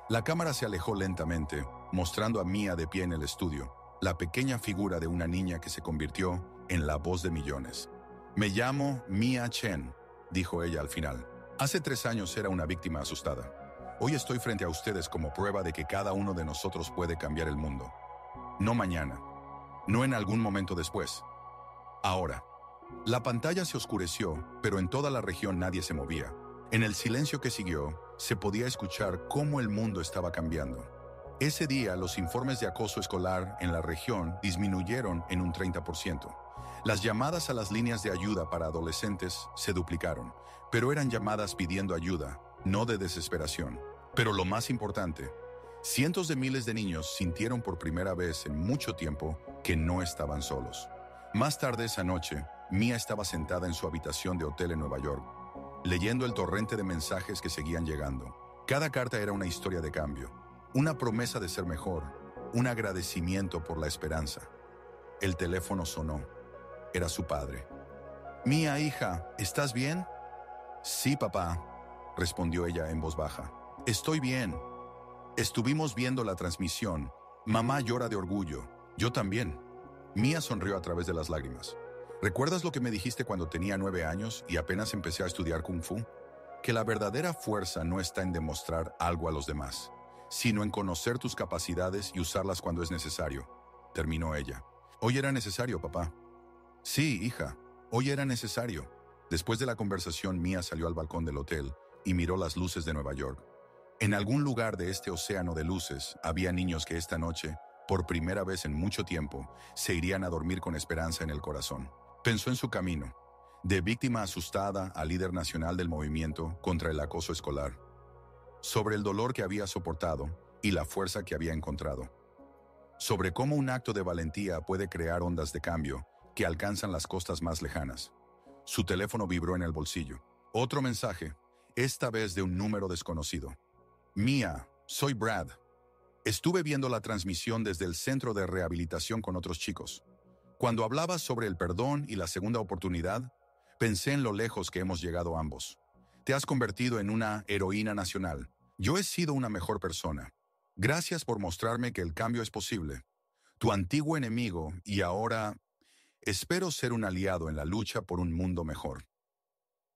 La cámara se alejó lentamente, mostrando a Mia de pie en el estudio, la pequeña figura de una niña que se convirtió en la voz de millones. Me llamo Mia Chen, dijo ella al final. Hace 3 años era una víctima asustada. Hoy estoy frente a ustedes como prueba de que cada uno de nosotros puede cambiar el mundo. No mañana, no en algún momento después. Ahora. La pantalla se oscureció, pero en toda la región nadie se movía. En el silencio que siguió, se podía escuchar cómo el mundo estaba cambiando. Ese día, los informes de acoso escolar en la región disminuyeron en un 30%. Las llamadas a las líneas de ayuda para adolescentes se duplicaron, pero eran llamadas pidiendo ayuda, no de desesperación. Pero lo más importante, cientos de miles de niños sintieron por primera vez en mucho tiempo que no estaban solos. Más tarde esa noche, Mia estaba sentada en su habitación de hotel en Nueva York, leyendo el torrente de mensajes que seguían llegando. Cada carta era una historia de cambio, una promesa de ser mejor, un agradecimiento por la esperanza. El teléfono sonó. Era su padre. Mia, hija, ¿estás bien? Sí, papá, respondió ella en voz baja. Estoy bien. Estuvimos viendo la transmisión. Mamá llora de orgullo. Yo también. Mia sonrió a través de las lágrimas. ¿Recuerdas lo que me dijiste cuando tenía 9 años y apenas empecé a estudiar Kung Fu? Que la verdadera fuerza no está en demostrar algo a los demás, sino en conocer tus capacidades y usarlas cuando es necesario, terminó ella. Hoy era necesario, papá. Sí, hija, hoy era necesario. Después de la conversación, Mia salió al balcón del hotel y miró las luces de Nueva York. En algún lugar de este océano de luces había niños que esta noche, por primera vez en mucho tiempo, se irían a dormir con esperanza en el corazón. Pensó en su camino, de víctima asustada a líder nacional del movimiento contra el acoso escolar, sobre el dolor que había soportado y la fuerza que había encontrado, sobre cómo un acto de valentía puede crear ondas de cambio que alcanzan las costas más lejanas. Su teléfono vibró en el bolsillo. Otro mensaje, esta vez de un número desconocido. Mia, soy Brad. Estuve viendo la transmisión desde el centro de rehabilitación con otros chicos. Cuando hablabas sobre el perdón y la segunda oportunidad, pensé en lo lejos que hemos llegado ambos. Te has convertido en una heroína nacional. Yo he sido una mejor persona. Gracias por mostrarme que el cambio es posible. Tu antiguo enemigo y ahora espero ser un aliado en la lucha por un mundo mejor.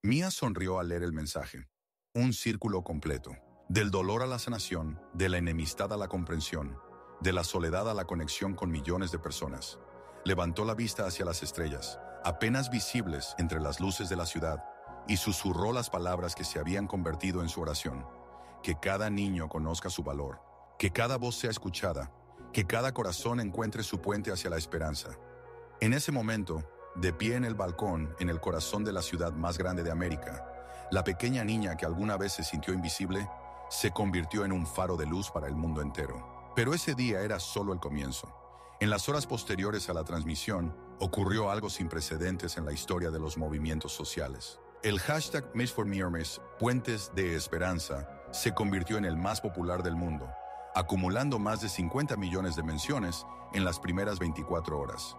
Mia sonrió al leer el mensaje. Un círculo completo. Del dolor a la sanación, de la enemistad a la comprensión, de la soledad a la conexión con millones de personas. Levantó la vista hacia las estrellas, apenas visibles entre las luces de la ciudad, y susurró las palabras que se habían convertido en su oración. Que cada niño conozca su valor, que cada voz sea escuchada, que cada corazón encuentre su puente hacia la esperanza. En ese momento, de pie en el balcón, en el corazón de la ciudad más grande de América, la pequeña niña que alguna vez se sintió invisible, se convirtió en un faro de luz para el mundo entero. Pero ese día era solo el comienzo. En las horas posteriores a la transmisión, ocurrió algo sin precedentes en la historia de los movimientos sociales. El hashtag #MeForMiamis, Puentes de Esperanza, se convirtió en el más popular del mundo, acumulando más de 50 millones de menciones en las primeras 24 horas.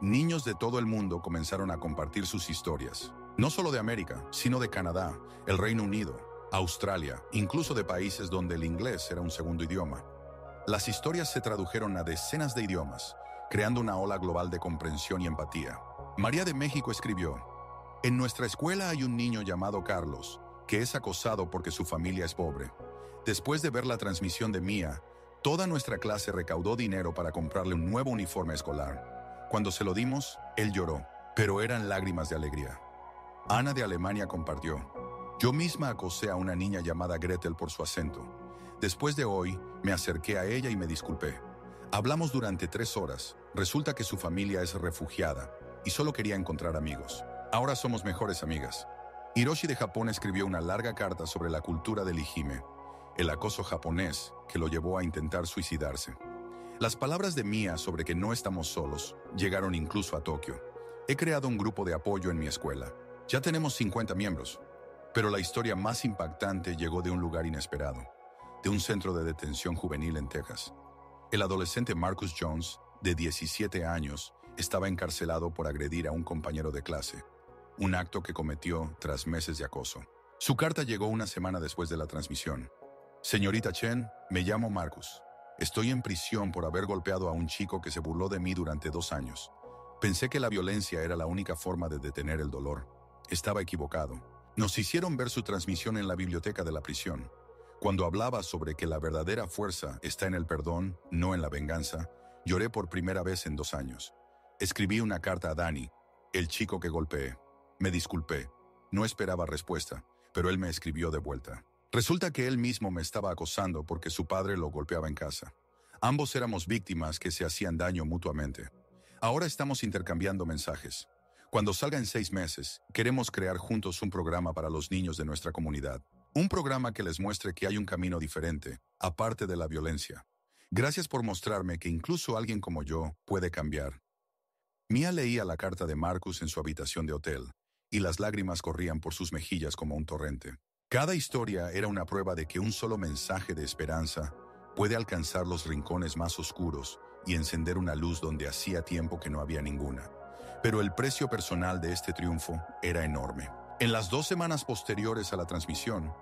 Niños de todo el mundo comenzaron a compartir sus historias, no solo de América, sino de Canadá, el Reino Unido, Australia, incluso de países donde el inglés era un segundo idioma. Las historias se tradujeron a decenas de idiomas, creando una ola global de comprensión y empatía. María de México escribió: en nuestra escuela hay un niño llamado Carlos, que es acosado porque su familia es pobre. Después de ver la transmisión de Mia, toda nuestra clase recaudó dinero para comprarle un nuevo uniforme escolar. Cuando se lo dimos, él lloró, pero eran lágrimas de alegría. Ana de Alemania compartió: yo misma acosé a una niña llamada Gretel por su acento. Después de hoy, me acerqué a ella y me disculpé. Hablamos durante 3 horas. Resulta que su familia es refugiada y solo quería encontrar amigos. Ahora somos mejores amigas. Hiroshi de Japón escribió una larga carta sobre la cultura del hijime, el acoso japonés que lo llevó a intentar suicidarse. Las palabras de Mia sobre que no estamos solos llegaron incluso a Tokio. He creado un grupo de apoyo en mi escuela. Ya tenemos 50 miembros. Pero la historia más impactante llegó de un lugar inesperado, de un centro de detención juvenil en Texas. El adolescente Marcus Jones, de 17 años, estaba encarcelado por agredir a un compañero de clase, un acto que cometió tras meses de acoso. Su carta llegó una semana después de la transmisión. Señorita Chen, me llamo Marcus. Estoy en prisión por haber golpeado a un chico que se burló de mí durante 2 años. Pensé que la violencia era la única forma de detener el dolor. Estaba equivocado. Nos hicieron ver su transmisión en la biblioteca de la prisión. Cuando hablaba sobre que la verdadera fuerza está en el perdón, no en la venganza, lloré por primera vez en 2 años. Escribí una carta a Danny, el chico que golpeé. Me disculpé. No esperaba respuesta, pero él me escribió de vuelta. Resulta que él mismo me estaba acosando porque su padre lo golpeaba en casa. Ambos éramos víctimas que se hacían daño mutuamente. Ahora estamos intercambiando mensajes. Cuando salga en 6 meses, queremos crear juntos un programa para los niños de nuestra comunidad. Un programa que les muestre que hay un camino diferente, aparte de la violencia. Gracias por mostrarme que incluso alguien como yo puede cambiar. Mia leía la carta de Marcus en su habitación de hotel, y las lágrimas corrían por sus mejillas como un torrente. Cada historia era una prueba de que un solo mensaje de esperanza puede alcanzar los rincones más oscuros y encender una luz donde hacía tiempo que no había ninguna. Pero el precio personal de este triunfo era enorme. En las 2 semanas posteriores a la transmisión,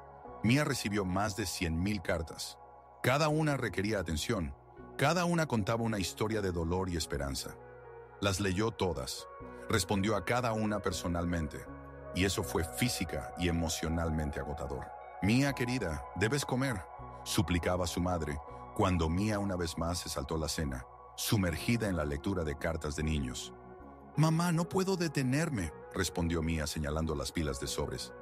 Mia recibió más de 100,000 cartas. Cada una requería atención. Cada una contaba una historia de dolor y esperanza. Las leyó todas. Respondió a cada una personalmente. Y eso fue física y emocionalmente agotador. Mia, querida, debes comer, suplicaba su madre, cuando Mia una vez más se saltó la cena, sumergida en la lectura de cartas de niños. Mamá, no puedo detenerme, respondió Mia señalando las pilas de sobres.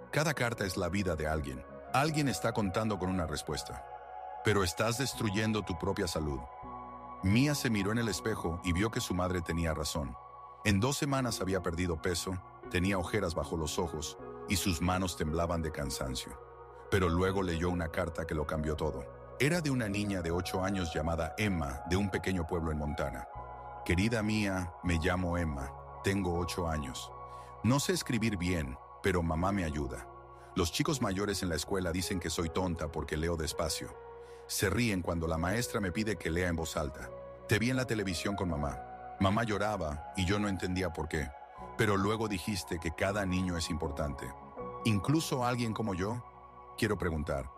Cada carta es la vida de alguien. Alguien está contando con una respuesta. Pero estás destruyendo tu propia salud. Mia se miró en el espejo y vio que su madre tenía razón. En 2 semanas había perdido peso, tenía ojeras bajo los ojos y sus manos temblaban de cansancio. Pero luego leyó una carta que lo cambió todo. Era de una niña de 8 años llamada Emma, de un pequeño pueblo en Montana. Querida Mia, me llamo Emma, tengo 8 años. No sé escribir bien, pero mamá me ayuda. Los chicos mayores en la escuela dicen que soy tonta porque leo despacio. Se ríen cuando la maestra me pide que lea en voz alta. Te vi en la televisión con mamá. Mamá lloraba y yo no entendía por qué. Pero luego dijiste que cada niño es importante. ¿Incluso alguien como yo? Quiero preguntar,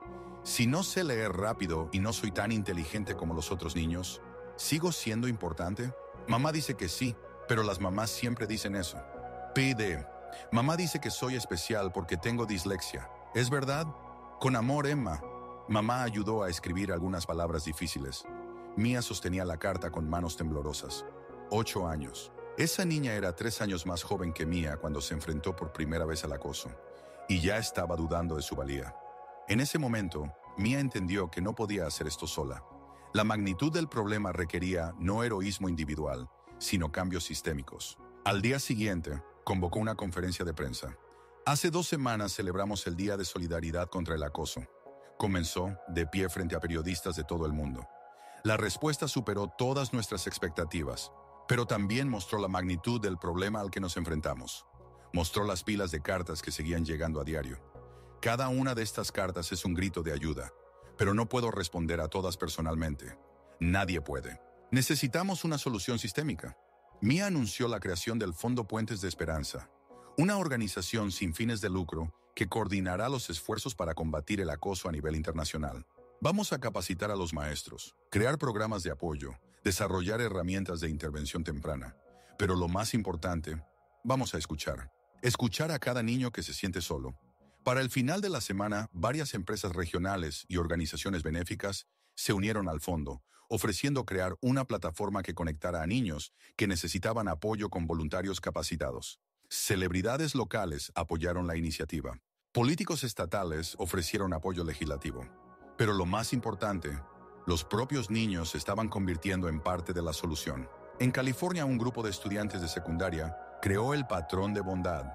Si no sé leer rápido y no soy tan inteligente como los otros niños, ¿sigo siendo importante? Mamá dice que sí, pero las mamás siempre dicen eso. PD. Mamá dice que soy especial porque tengo dislexia. ¿Es verdad? Con amor, Emma. Mamá ayudó a escribir algunas palabras difíciles. Mía sostenía la carta con manos temblorosas. 8 años. Esa niña era 3 años más joven que Mía cuando se enfrentó por primera vez al acoso, y ya estaba dudando de su valía. En ese momento, Mía entendió que no podía hacer esto sola. La magnitud del problema requería no heroísmo individual, sino cambios sistémicos. Al día siguiente, convocó una conferencia de prensa. Hace 2 semanas celebramos el Día de Solidaridad contra el Acoso. Comenzó de pie frente a periodistas de todo el mundo. La respuesta superó todas nuestras expectativas, pero también mostró la magnitud del problema al que nos enfrentamos. Mostró las pilas de cartas que seguían llegando a diario. Cada una de estas cartas es un grito de ayuda, pero no puedo responder a todas personalmente. Nadie puede. Necesitamos una solución sistémica. Mía anunció la creación del Fondo Puentes de Esperanza, una organización sin fines de lucro que coordinará los esfuerzos para combatir el acoso a nivel internacional. Vamos a capacitar a los maestros, crear programas de apoyo, desarrollar herramientas de intervención temprana. Pero lo más importante, vamos a escuchar. Escuchar a cada niño que se siente solo. Para el final de la semana, varias empresas regionales y organizaciones benéficas se unieron al fondo, ofreciendo crear una plataforma que conectara a niños que necesitaban apoyo con voluntarios capacitados. Celebridades locales apoyaron la iniciativa. Políticos estatales ofrecieron apoyo legislativo. Pero lo más importante, los propios niños se estaban convirtiendo en parte de la solución. En California, un grupo de estudiantes de secundaria creó el Patrón de Bondad,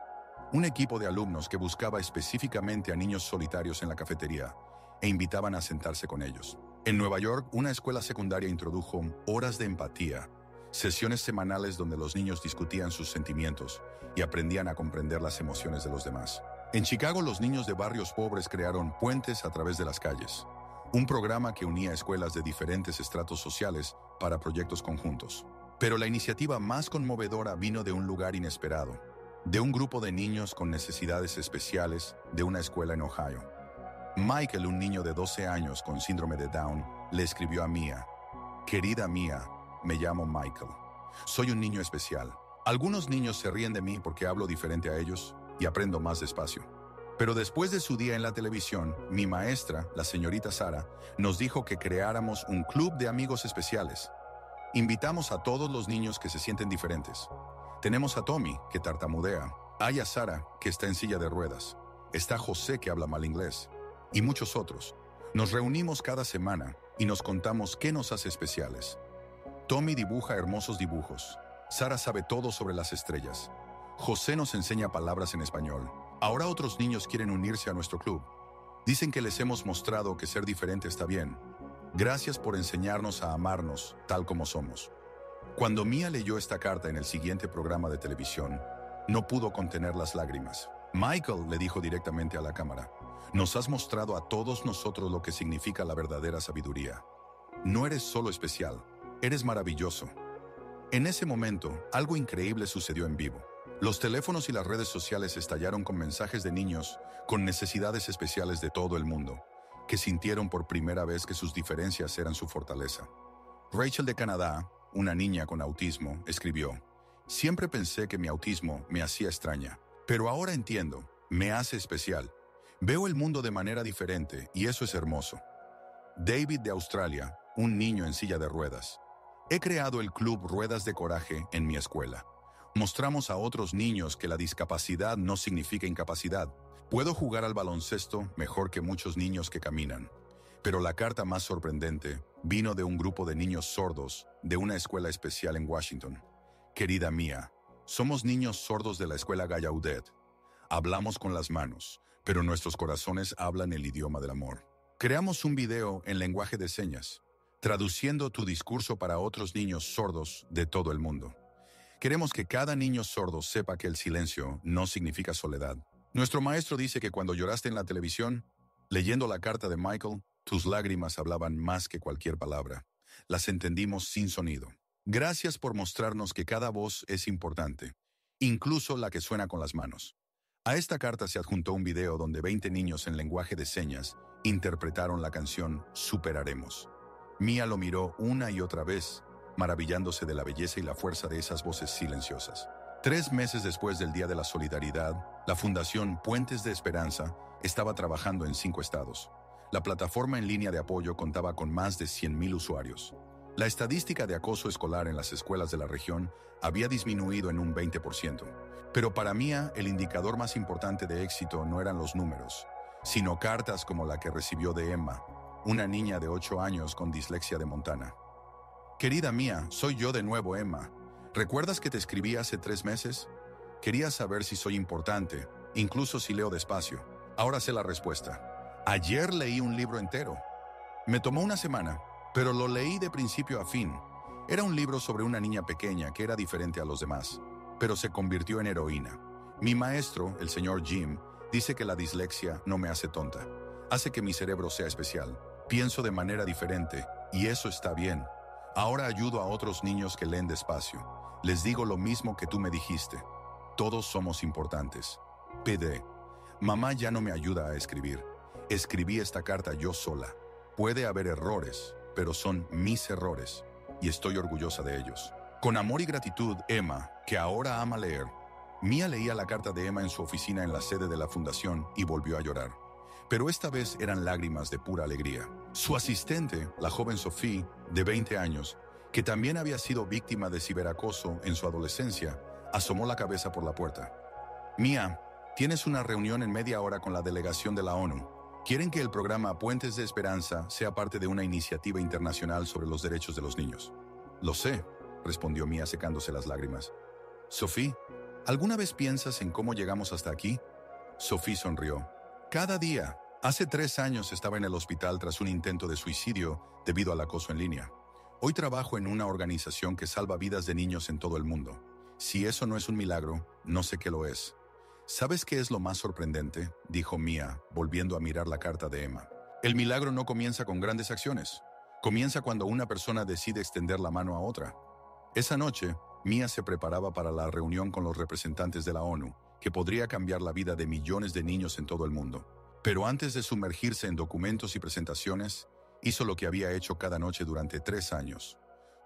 un equipo de alumnos que buscaba específicamente a niños solitarios en la cafetería e invitaban a sentarse con ellos. En Nueva York, una escuela secundaria introdujo horas de empatía, sesiones semanales donde los niños discutían sus sentimientos y aprendían a comprender las emociones de los demás. En Chicago, los niños de barrios pobres crearon Puentes a través de las calles, un programa que unía escuelas de diferentes estratos sociales para proyectos conjuntos. Pero la iniciativa más conmovedora vino de un lugar inesperado, de un grupo de niños con necesidades especiales de una escuela en Ohio. Michael, un niño de 12 años con síndrome de Down, le escribió a Mía: «Querida Mía, me llamo Michael. Soy un niño especial. Algunos niños se ríen de mí porque hablo diferente a ellos y aprendo más despacio. Pero después de su día en la televisión, mi maestra, la señorita Sara, nos dijo que creáramos un club de amigos especiales. Invitamos a todos los niños que se sienten diferentes. Tenemos a Tommy, que tartamudea. Hay a Sara, que está en silla de ruedas. Está José, que habla mal inglés. Y muchos otros. Nos reunimos cada semana y nos contamos qué nos hace especiales. Tommy dibuja hermosos dibujos. Sara sabe todo sobre las estrellas. José nos enseña palabras en español. Ahora otros niños quieren unirse a nuestro club. Dicen que les hemos mostrado que ser diferente está bien. Gracias por enseñarnos a amarnos tal como somos». Cuando Mía leyó esta carta en el siguiente programa de televisión, no pudo contener las lágrimas. Michael le dijo directamente a la cámara: «Nos has mostrado a todos nosotros lo que significa la verdadera sabiduría. No eres solo especial, eres maravilloso». En ese momento, algo increíble sucedió en vivo. Los teléfonos y las redes sociales estallaron con mensajes de niños con necesidades especiales de todo el mundo, que sintieron por primera vez que sus diferencias eran su fortaleza. Rachel de Canadá, una niña con autismo, escribió: «Siempre pensé que mi autismo me hacía extraña, pero ahora entiendo, me hace especial. Veo el mundo de manera diferente y eso es hermoso». David de Australia, un niño en silla de ruedas: «He creado el club Ruedas de Coraje en mi escuela. Mostramos a otros niños que la discapacidad no significa incapacidad. Puedo jugar al baloncesto mejor que muchos niños que caminan». Pero la carta más sorprendente vino de un grupo de niños sordos de una escuela especial en Washington. «Querida Mía, somos niños sordos de la escuela Gallaudet. Hablamos con las manos, pero nuestros corazones hablan el idioma del amor. Creamos un video en lenguaje de señas, traduciendo tu discurso para otros niños sordos de todo el mundo. Queremos que cada niño sordo sepa que el silencio no significa soledad. Nuestro maestro dice que cuando lloraste en la televisión, leyendo la carta de Michael, tus lágrimas hablaban más que cualquier palabra. Las entendimos sin sonido. Gracias por mostrarnos que cada voz es importante, incluso la que suena con las manos. A esta carta se adjuntó un video donde 20 niños en lenguaje de señas interpretaron la canción Superaremos. Mía lo miró una y otra vez, maravillándose de la belleza y la fuerza de esas voces silenciosas. 3 meses después del Día de la Solidaridad, la Fundación Puentes de Esperanza estaba trabajando en 5 estados. La plataforma en línea de apoyo contaba con más de 100,000 usuarios. La estadística de acoso escolar en las escuelas de la región había disminuido en un 20%. Pero para Mía, el indicador más importante de éxito no eran los números, sino cartas como la que recibió de Emma, una niña de 8 años con dislexia de Montana. Querida Mía, soy yo de nuevo, Emma. ¿Recuerdas que te escribí hace 3 meses? Quería saber si soy importante, incluso si leo despacio. Ahora sé la respuesta. Ayer leí un libro entero. Me tomó una semana, pero lo leí de principio a fin. Era un libro sobre una niña pequeña que era diferente a los demás, pero se convirtió en heroína. Mi maestro, el señor Jim, dice que la dislexia no me hace tonta. Hace que mi cerebro sea especial. Pienso de manera diferente, y eso está bien. Ahora ayudo a otros niños que leen despacio. Les digo lo mismo que tú me dijiste. Todos somos importantes. PD. Mamá ya no me ayuda a escribir. Escribí esta carta yo sola. Puede haber errores, pero son mis errores, y estoy orgullosa de ellos. Con amor y gratitud, Emma, que ahora ama leer. Mía leía la carta de Emma en su oficina en la sede de la fundación y volvió a llorar. Pero esta vez eran lágrimas de pura alegría. Su asistente, la joven Sophie, de 20 años, que también había sido víctima de ciberacoso en su adolescencia, asomó la cabeza por la puerta. Mía, tienes una reunión en media hora con la delegación de la ONU. Quieren que el programa Puentes de Esperanza sea parte de una iniciativa internacional sobre los derechos de los niños. Lo sé, respondió Mía secándose las lágrimas. Sophie, ¿alguna vez piensas en cómo llegamos hasta aquí? Sophie sonrió. Cada día. Hace 3 años estaba en el hospital tras un intento de suicidio debido al acoso en línea. Hoy trabajo en una organización que salva vidas de niños en todo el mundo. Si eso no es un milagro, no sé qué lo es. ¿Sabes qué es lo más sorprendente?, dijo Mía, volviendo a mirar la carta de Emma. El milagro no comienza con grandes acciones. Comienza cuando una persona decide extender la mano a otra. Esa noche, Mía se preparaba para la reunión con los representantes de la ONU, que podría cambiar la vida de millones de niños en todo el mundo. Pero antes de sumergirse en documentos y presentaciones, hizo lo que había hecho cada noche durante 3 años.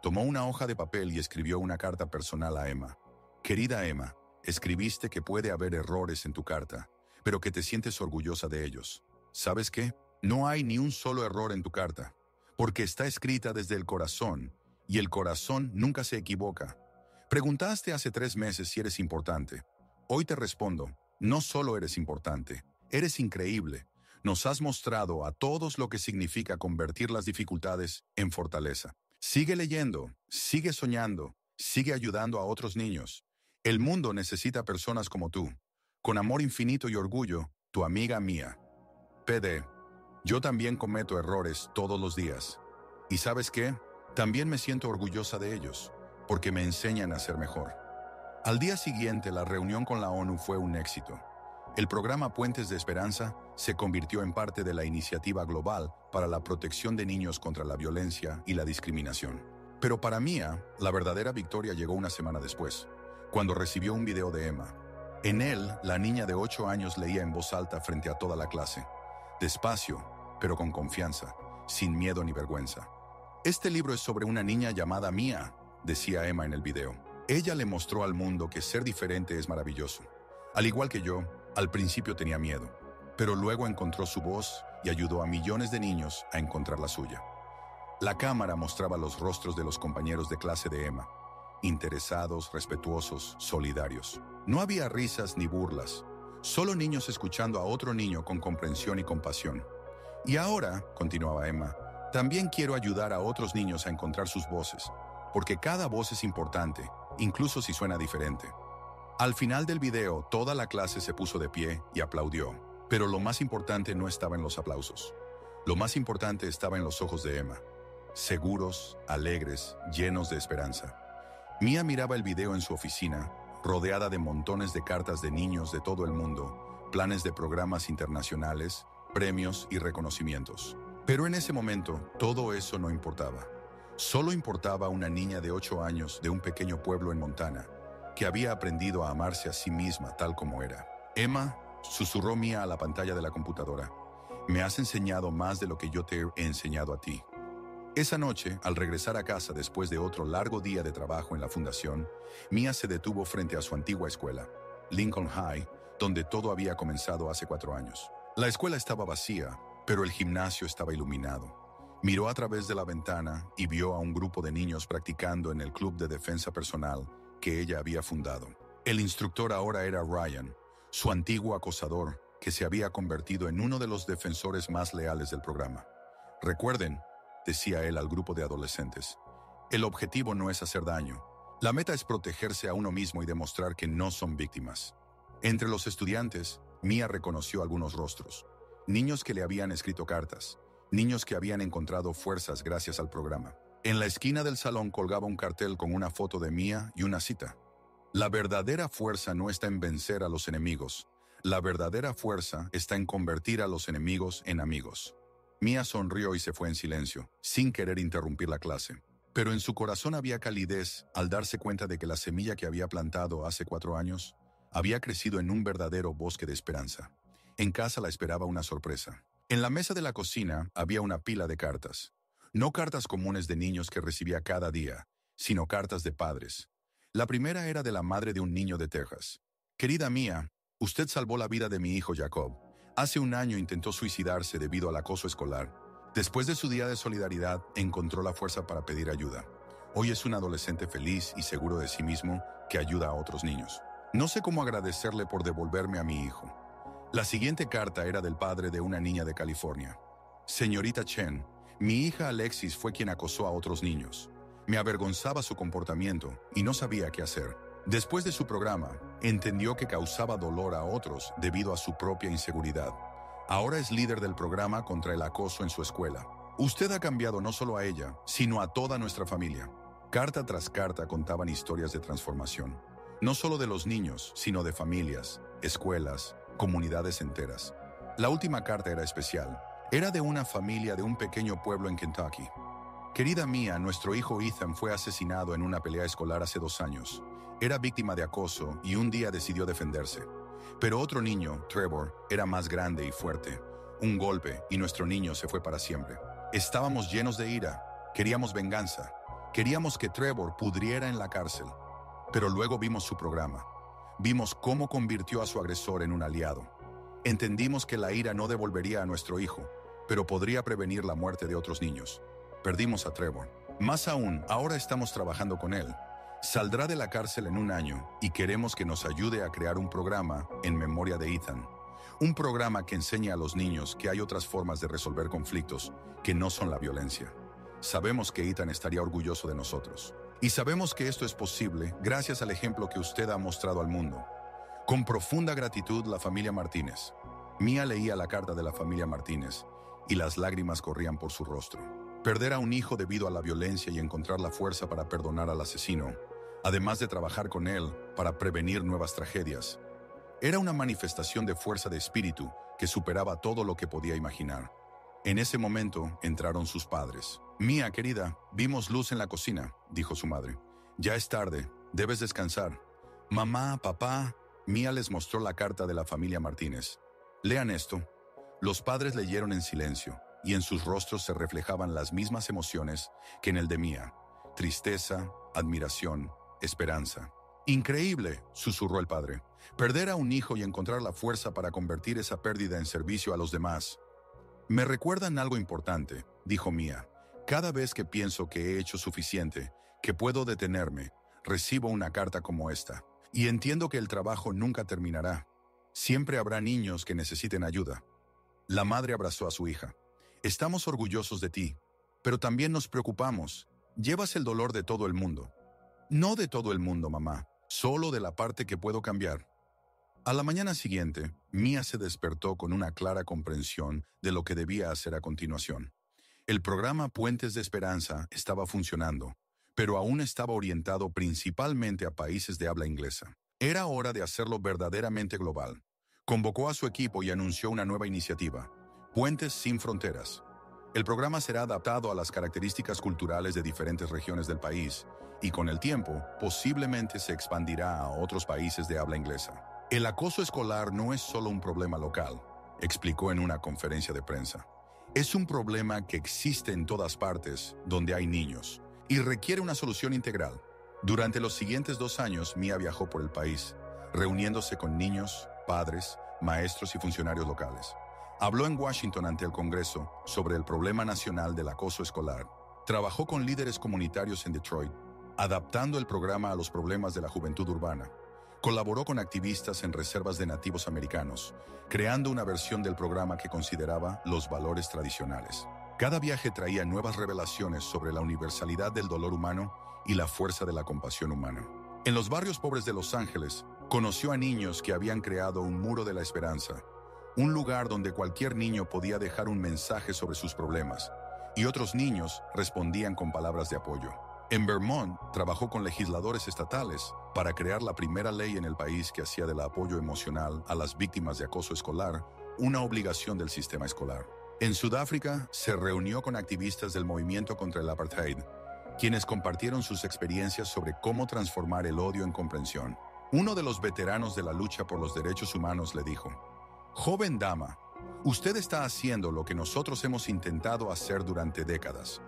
Tomó una hoja de papel y escribió una carta personal a Emma. Querida Emma, escribiste que puede haber errores en tu carta, pero que te sientes orgullosa de ellos. ¿Sabes qué? No hay ni un solo error en tu carta, porque está escrita desde el corazón, y el corazón nunca se equivoca. Preguntaste hace 3 meses si eres importante. Hoy te respondo, no solo eres importante, eres increíble. Nos has mostrado a todos lo que significa convertir las dificultades en fortaleza. Sigue leyendo, sigue soñando, sigue ayudando a otros niños. El mundo necesita personas como tú. Con amor infinito y orgullo, tu amiga Mía. PD. Yo también cometo errores todos los días. ¿Y sabes qué? También me siento orgullosa de ellos, porque me enseñan a ser mejor. Al día siguiente, la reunión con la ONU fue un éxito. El programa Puentes de Esperanza se convirtió en parte de la iniciativa global para la protección de niños contra la violencia y la discriminación. Pero para Mía, la verdadera victoria llegó una semana después, cuando recibió un video de Emma. En él, la niña de 8 años leía en voz alta frente a toda la clase. Despacio, pero con confianza, sin miedo ni vergüenza. Este libro es sobre una niña llamada Mía, decía Emma en el video. Ella le mostró al mundo que ser diferente es maravilloso. Al igual que yo, al principio tenía miedo, pero luego encontró su voz y ayudó a millones de niños a encontrar la suya. La cámara mostraba los rostros de los compañeros de clase de Emma, interesados, respetuosos, solidarios. No había risas ni burlas, solo niños escuchando a otro niño con comprensión y compasión. Y ahora, continuaba Emma, también quiero ayudar a otros niños a encontrar sus voces, porque cada voz es importante, incluso si suena diferente. Al final del video, toda la clase se puso de pie y aplaudió, pero lo más importante no estaba en los aplausos. Lo más importante estaba en los ojos de Emma, seguros, alegres, llenos de esperanza. Mía miraba el video en su oficina, rodeada de montones de cartas de niños de todo el mundo, planes de programas internacionales, premios y reconocimientos. Pero en ese momento, todo eso no importaba. Solo importaba una niña de 8 años de un pequeño pueblo en Montana, que había aprendido a amarse a sí misma tal como era. Emma, susurró Mia a la pantalla de la computadora. Me has enseñado más de lo que yo te he enseñado a ti. Esa noche, al regresar a casa después de otro largo día de trabajo en la fundación, Mia se detuvo frente a su antigua escuela, Lincoln High, donde todo había comenzado hace 4 años. La escuela estaba vacía, pero el gimnasio estaba iluminado. Miró a través de la ventana y vio a un grupo de niños practicando en el club de defensa personal que ella había fundado. El instructor ahora era Ryan, su antiguo acosador, que se había convertido en uno de los defensores más leales del programa. Recuerden, decía él al grupo de adolescentes, el objetivo no es hacer daño. La meta es protegerse a uno mismo y demostrar que no son víctimas. Entre los estudiantes, Mia reconoció algunos rostros. Niños que le habían escrito cartas. Niños que habían encontrado fuerzas gracias al programa. En la esquina del salón colgaba un cartel con una foto de Mia y una cita. La verdadera fuerza no está en vencer a los enemigos. La verdadera fuerza está en convertir a los enemigos en amigos. Mia sonrió y se fue en silencio, sin querer interrumpir la clase. Pero en su corazón había calidez al darse cuenta de que la semilla que había plantado hace 4 años había crecido en un verdadero bosque de esperanza. En casa la esperaba una sorpresa. En la mesa de la cocina había una pila de cartas. No cartas comunes de niños que recibía cada día, sino cartas de padres. La primera era de la madre de un niño de Texas. Querida Mia, usted salvó la vida de mi hijo Jacob. Hace 1 año intentó suicidarse debido al acoso escolar. Después de su día de solidaridad, encontró la fuerza para pedir ayuda. Hoy es un adolescente feliz y seguro de sí mismo que ayuda a otros niños. No sé cómo agradecerle por devolverme a mi hijo. La siguiente carta era del padre de una niña de California. Señorita Chen, mi hija Alexis fue quien acosó a otros niños. Me avergonzaba su comportamiento y no sabía qué hacer. Después de su programa, entendió que causaba dolor a otros debido a su propia inseguridad. Ahora es líder del programa contra el acoso en su escuela. Usted ha cambiado no solo a ella, sino a toda nuestra familia. Carta tras carta contaban historias de transformación. No solo de los niños, sino de familias, escuelas, comunidades enteras. La última carta era especial. Era de una familia de un pequeño pueblo en Kentucky. Querida Mia, nuestro hijo Ethan fue asesinado en una pelea escolar hace 2 años. Era víctima de acoso y un día decidió defenderse. Pero otro niño, Trevor, era más grande y fuerte. Un golpe y nuestro niño se fue para siempre. Estábamos llenos de ira. Queríamos venganza. Queríamos que Trevor pudriera en la cárcel. Pero luego vimos su programa. Vimos cómo convirtió a su agresor en un aliado. Entendimos que la ira no devolvería a nuestro hijo, pero podría prevenir la muerte de otros niños. Perdimos a Trevor. Más aún, ahora estamos trabajando con él. Saldrá de la cárcel en 1 año y queremos que nos ayude a crear un programa en memoria de Ethan. Un programa que enseñe a los niños que hay otras formas de resolver conflictos que no son la violencia. Sabemos que Ethan estaría orgulloso de nosotros. Y sabemos que esto es posible gracias al ejemplo que usted ha mostrado al mundo. Con profunda gratitud, la familia Martínez. Mia leía la carta de la familia Martínez y las lágrimas corrían por su rostro. Perder a un hijo debido a la violencia y encontrar la fuerza para perdonar al asesino, además de trabajar con él para prevenir nuevas tragedias, era una manifestación de fuerza de espíritu que superaba todo lo que podía imaginar. En ese momento entraron sus padres. Mia, querida, vimos luz en la cocina, dijo su madre. Ya es tarde, debes descansar. Mamá, papá. Mia les mostró la carta de la familia Martínez. Lean esto. Los padres leyeron en silencio, y en sus rostros se reflejaban las mismas emociones que en el de Mia. Tristeza, admiración, esperanza. Increíble, susurró el padre. Perder a un hijo y encontrar la fuerza para convertir esa pérdida en servicio a los demás. Me recuerdan algo importante, dijo Mia. Cada vez que pienso que he hecho suficiente, que puedo detenerme, recibo una carta como esta. Y entiendo que el trabajo nunca terminará. Siempre habrá niños que necesiten ayuda. La madre abrazó a su hija. Estamos orgullosos de ti, pero también nos preocupamos. Llevas el dolor de todo el mundo. No de todo el mundo, mamá, solo de la parte que puedo cambiar. A la mañana siguiente, Mia se despertó con una clara comprensión de lo que debía hacer a continuación. El programa Puentes de Esperanza estaba funcionando, pero aún estaba orientado principalmente a países de habla inglesa. Era hora de hacerlo verdaderamente global. Convocó a su equipo y anunció una nueva iniciativa, Puentes sin Fronteras. El programa será adaptado a las características culturales de diferentes regiones del país y con el tiempo posiblemente se expandirá a otros países de habla inglesa. El acoso escolar no es solo un problema local, explicó en una conferencia de prensa. Es un problema que existe en todas partes donde hay niños y requiere una solución integral. Durante los siguientes 2 años, Mia viajó por el país, reuniéndose con niños, padres, maestros y funcionarios locales. Habló en Washington ante el Congreso sobre el problema nacional del acoso escolar. Trabajó con líderes comunitarios en Detroit, adaptando el programa a los problemas de la juventud urbana. Colaboró con activistas en reservas de nativos americanos, creando una versión del programa que consideraba los valores tradicionales. Cada viaje traía nuevas revelaciones sobre la universalidad del dolor humano y la fuerza de la compasión humana. En los barrios pobres de Los Ángeles, conoció a niños que habían creado un muro de la esperanza, un lugar donde cualquier niño podía dejar un mensaje sobre sus problemas, y otros niños respondían con palabras de apoyo. En Vermont, trabajó con legisladores estatales para crear la primera ley en el país que hacía del apoyo emocional a las víctimas de acoso escolar una obligación del sistema escolar. En Sudáfrica, se reunió con activistas del movimiento contra el apartheid, quienes compartieron sus experiencias sobre cómo transformar el odio en comprensión. Uno de los veteranos de la lucha por los derechos humanos le dijo: «Joven dama, usted está haciendo lo que nosotros hemos intentado hacer durante décadas.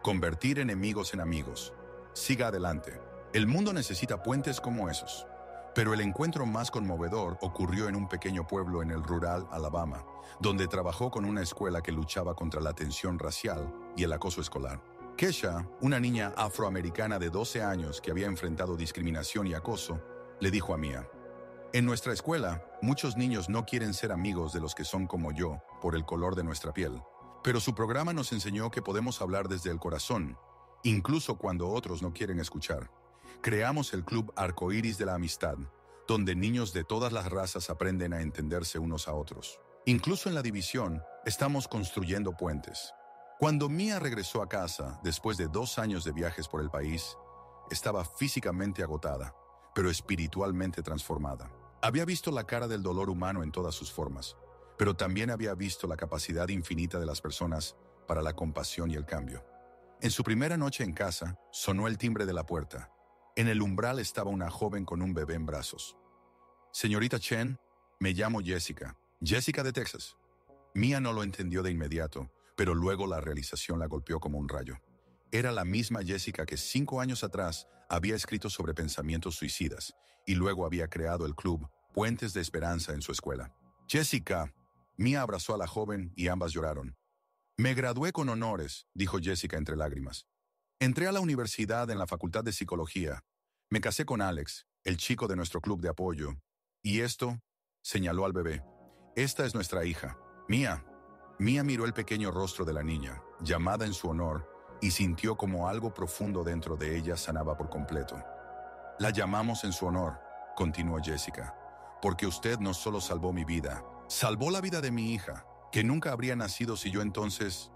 Convertir enemigos en amigos. Siga adelante. El mundo necesita puentes como esos». Pero el encuentro más conmovedor ocurrió en un pequeño pueblo en el rural Alabama, donde trabajó con una escuela que luchaba contra la tensión racial y el acoso escolar. Kesha, una niña afroamericana de 12 años que había enfrentado discriminación y acoso, le dijo a Mia: «En nuestra escuela, muchos niños no quieren ser amigos de los que son como yo por el color de nuestra piel. Pero su programa nos enseñó que podemos hablar desde el corazón, incluso cuando otros no quieren escuchar. Creamos el Club Arcoíris de la Amistad, donde niños de todas las razas aprenden a entenderse unos a otros. Incluso en la división, estamos construyendo puentes». Cuando Mia regresó a casa, después de 2 años de viajes por el país, estaba físicamente agotada, pero espiritualmente transformada. Había visto la cara del dolor humano en todas sus formas, pero también había visto la capacidad infinita de las personas para la compasión y el cambio. En su primera noche en casa, sonó el timbre de la puerta. En el umbral estaba una joven con un bebé en brazos. «Señorita Chen, me llamo Jessica. Jessica de Texas». Mia no lo entendió de inmediato, pero luego la realización la golpeó como un rayo. Era la misma Jessica que 5 años atrás había escrito sobre pensamientos suicidas y luego había creado el club Puentes de Esperanza en su escuela. «Jessica». Mia abrazó a la joven y ambas lloraron. «Me gradué con honores», dijo Jessica entre lágrimas. «Entré a la universidad en la Facultad de Psicología. Me casé con Alex, el chico de nuestro club de apoyo. Y esto», señaló al bebé, «esta es nuestra hija, Mia». Mia miró el pequeño rostro de la niña, llamada en su honor, y sintió como algo profundo dentro de ella sanaba por completo. «La llamamos en su honor», continuó Jessica, «porque usted no solo salvó mi vida, salvó la vida de mi hija, que nunca habría nacido si yo entonces...».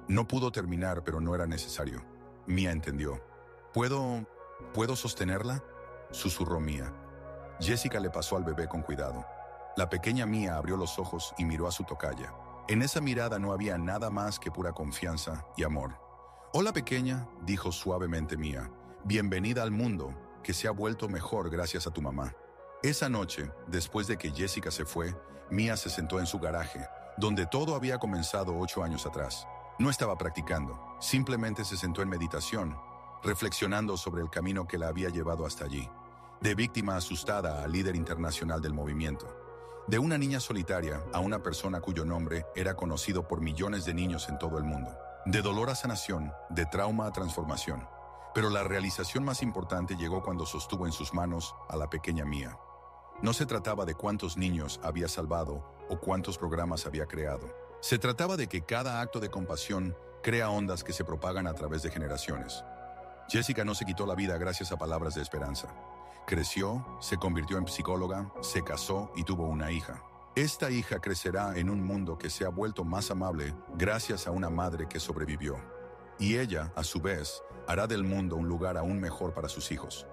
No pudo terminar, pero no era necesario. Mia entendió. ¿Puedo sostenerla?», susurró Mia. Jessica le pasó al bebé con cuidado. La pequeña Mia abrió los ojos y miró a su tocaya. En esa mirada no había nada más que pura confianza y amor. «Hola, pequeña», dijo suavemente Mia. «Bienvenida al mundo, que se ha vuelto mejor gracias a tu mamá». Esa noche, después de que Jessica se fue, Mia se sentó en su garaje, donde todo había comenzado 8 años atrás. No estaba practicando, simplemente se sentó en meditación, reflexionando sobre el camino que la había llevado hasta allí. De víctima asustada a líder internacional del movimiento. De una niña solitaria a una persona cuyo nombre era conocido por millones de niños en todo el mundo. De dolor a sanación, de trauma a transformación. Pero la realización más importante llegó cuando sostuvo en sus manos a la pequeña Mia. No se trataba de cuántos niños había salvado o cuántos programas había creado. Se trataba de que cada acto de compasión crea ondas que se propagan a través de generaciones. Jessica no se quitó la vida gracias a palabras de esperanza. Creció, se convirtió en psicóloga, se casó y tuvo una hija. Esta hija crecerá en un mundo que se ha vuelto más amable gracias a una madre que sobrevivió. Y ella, a su vez, hará del mundo un lugar aún mejor para sus hijos.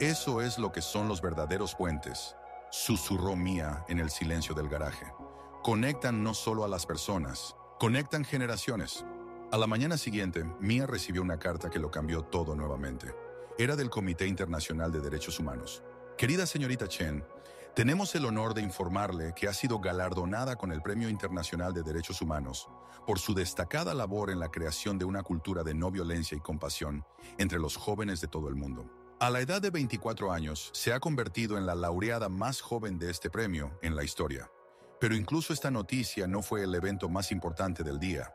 «Eso es lo que son los verdaderos puentes», susurró Mia en el silencio del garaje. «Conectan no solo a las personas, conectan generaciones». A la mañana siguiente, Mia recibió una carta que lo cambió todo nuevamente. Era del Comité Internacional de Derechos Humanos. «Querida señorita Chen, Tenemos el honor de informarle que ha sido galardonada con el Premio Internacional de Derechos Humanos por su destacada labor en la creación de una cultura de no violencia y compasión entre los jóvenes de todo el mundo. A la edad de 24 años, se ha convertido en la laureada más joven de este premio en la historia. Pero incluso esta noticia no fue el evento más importante del día.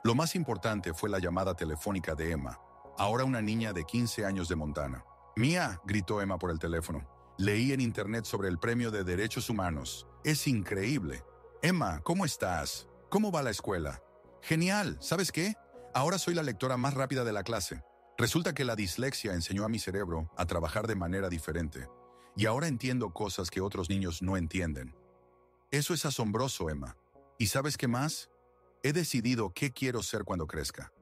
Lo más importante fue la llamada telefónica de Emma, ahora una niña de 15 años de Montana. «Mía», gritó Emma por el teléfono. «Leí en internet sobre el Premio de Derechos Humanos. Es increíble. Emma, ¿cómo estás? ¿Cómo va la escuela?» «Genial. ¿Sabes qué? Ahora soy la lectora más rápida de la clase. Resulta que la dislexia enseñó a mi cerebro a trabajar de manera diferente. Y ahora entiendo cosas que otros niños no entienden. Eso es asombroso, Emma. ¿Y sabes qué más? He decidido qué quiero ser cuando crezca».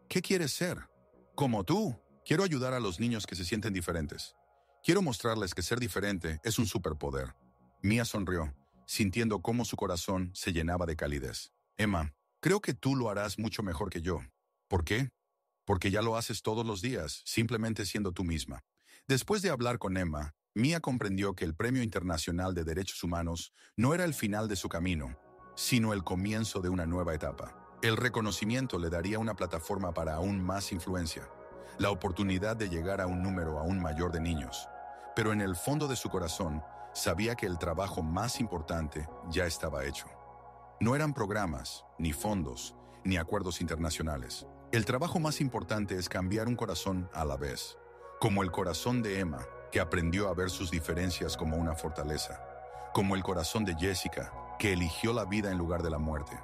«¿Qué quieres ser?» «Como tú. Quiero ayudar a los niños que se sienten diferentes. Quiero mostrarles que ser diferente es un superpoder». Mía sonrió, sintiendo cómo su corazón se llenaba de calidez. «Emma, creo que tú lo harás mucho mejor que yo». «¿Por qué?» «Porque ya lo haces todos los días, simplemente siendo tú misma». Después de hablar con Emma, Mía comprendió que el Premio Internacional de Derechos Humanos no era el final de su camino, sino el comienzo de una nueva etapa. El reconocimiento le daría una plataforma para aún más influencia, la oportunidad de llegar a un número aún mayor de niños. Pero en el fondo de su corazón, sabía que el trabajo más importante ya estaba hecho. No eran programas, ni fondos, ni acuerdos internacionales. El trabajo más importante es cambiar un corazón a la vez, como el corazón de Emma, que aprendió a ver sus diferencias como una fortaleza, como el corazón de Jessica, que eligió la vida en lugar de la muerte,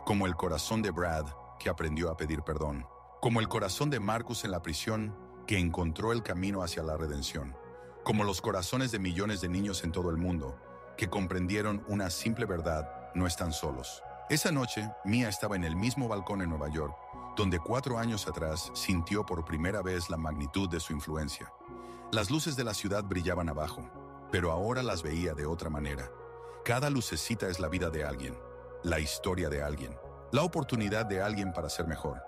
como el corazón de Brad, que aprendió a pedir perdón, como el corazón de Marcus en la prisión, que encontró el camino hacia la redención, como los corazones de millones de niños en todo el mundo, que comprendieron una simple verdad: no están solos. Esa noche, Mía estaba en el mismo balcón en Nueva York, donde 4 años atrás sintió por primera vez la magnitud de su influencia. Las luces de la ciudad brillaban abajo, pero ahora las veía de otra manera. Cada lucecita es la vida de alguien, la historia de alguien, la oportunidad de alguien para ser mejor.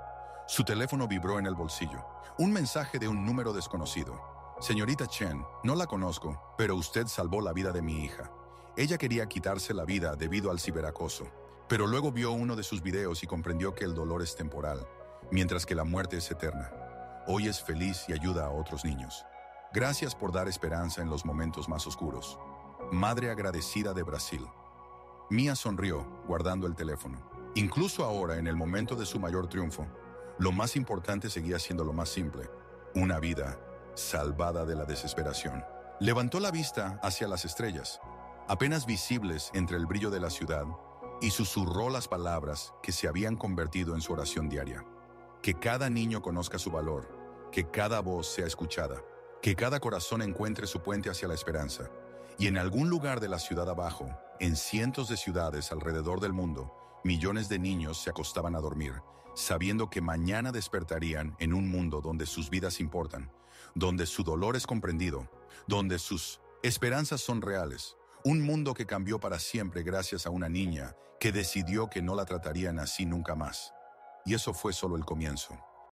Su teléfono vibró en el bolsillo. Un mensaje de un número desconocido. «Señorita Chen, no la conozco, pero usted salvó la vida de mi hija. Ella quería quitarse la vida debido al ciberacoso, pero luego vio uno de sus videos y comprendió que el dolor es temporal, mientras que la muerte es eterna. Hoy es feliz y ayuda a otros niños. Gracias por dar esperanza en los momentos más oscuros. Madre agradecida de Brasil». Mía sonrió, guardando el teléfono. Incluso ahora, en el momento de su mayor triunfo, lo más importante seguía siendo lo más simple: una vida salvada de la desesperación. Levantó la vista hacia las estrellas, apenas visibles entre el brillo de la ciudad, y susurró las palabras que se habían convertido en su oración diaria. Que cada niño conozca su valor, que cada voz sea escuchada, que cada corazón encuentre su puente hacia la esperanza. Y en algún lugar de la ciudad abajo, en cientos de ciudades alrededor del mundo, millones de niños se acostaban a dormir, sabiendo que mañana despertarían en un mundo donde sus vidas importan, donde su dolor es comprendido, donde sus esperanzas son reales. Un mundo que cambió para siempre gracias a una niña que decidió que no la tratarían así nunca más. Y eso fue solo el comienzo.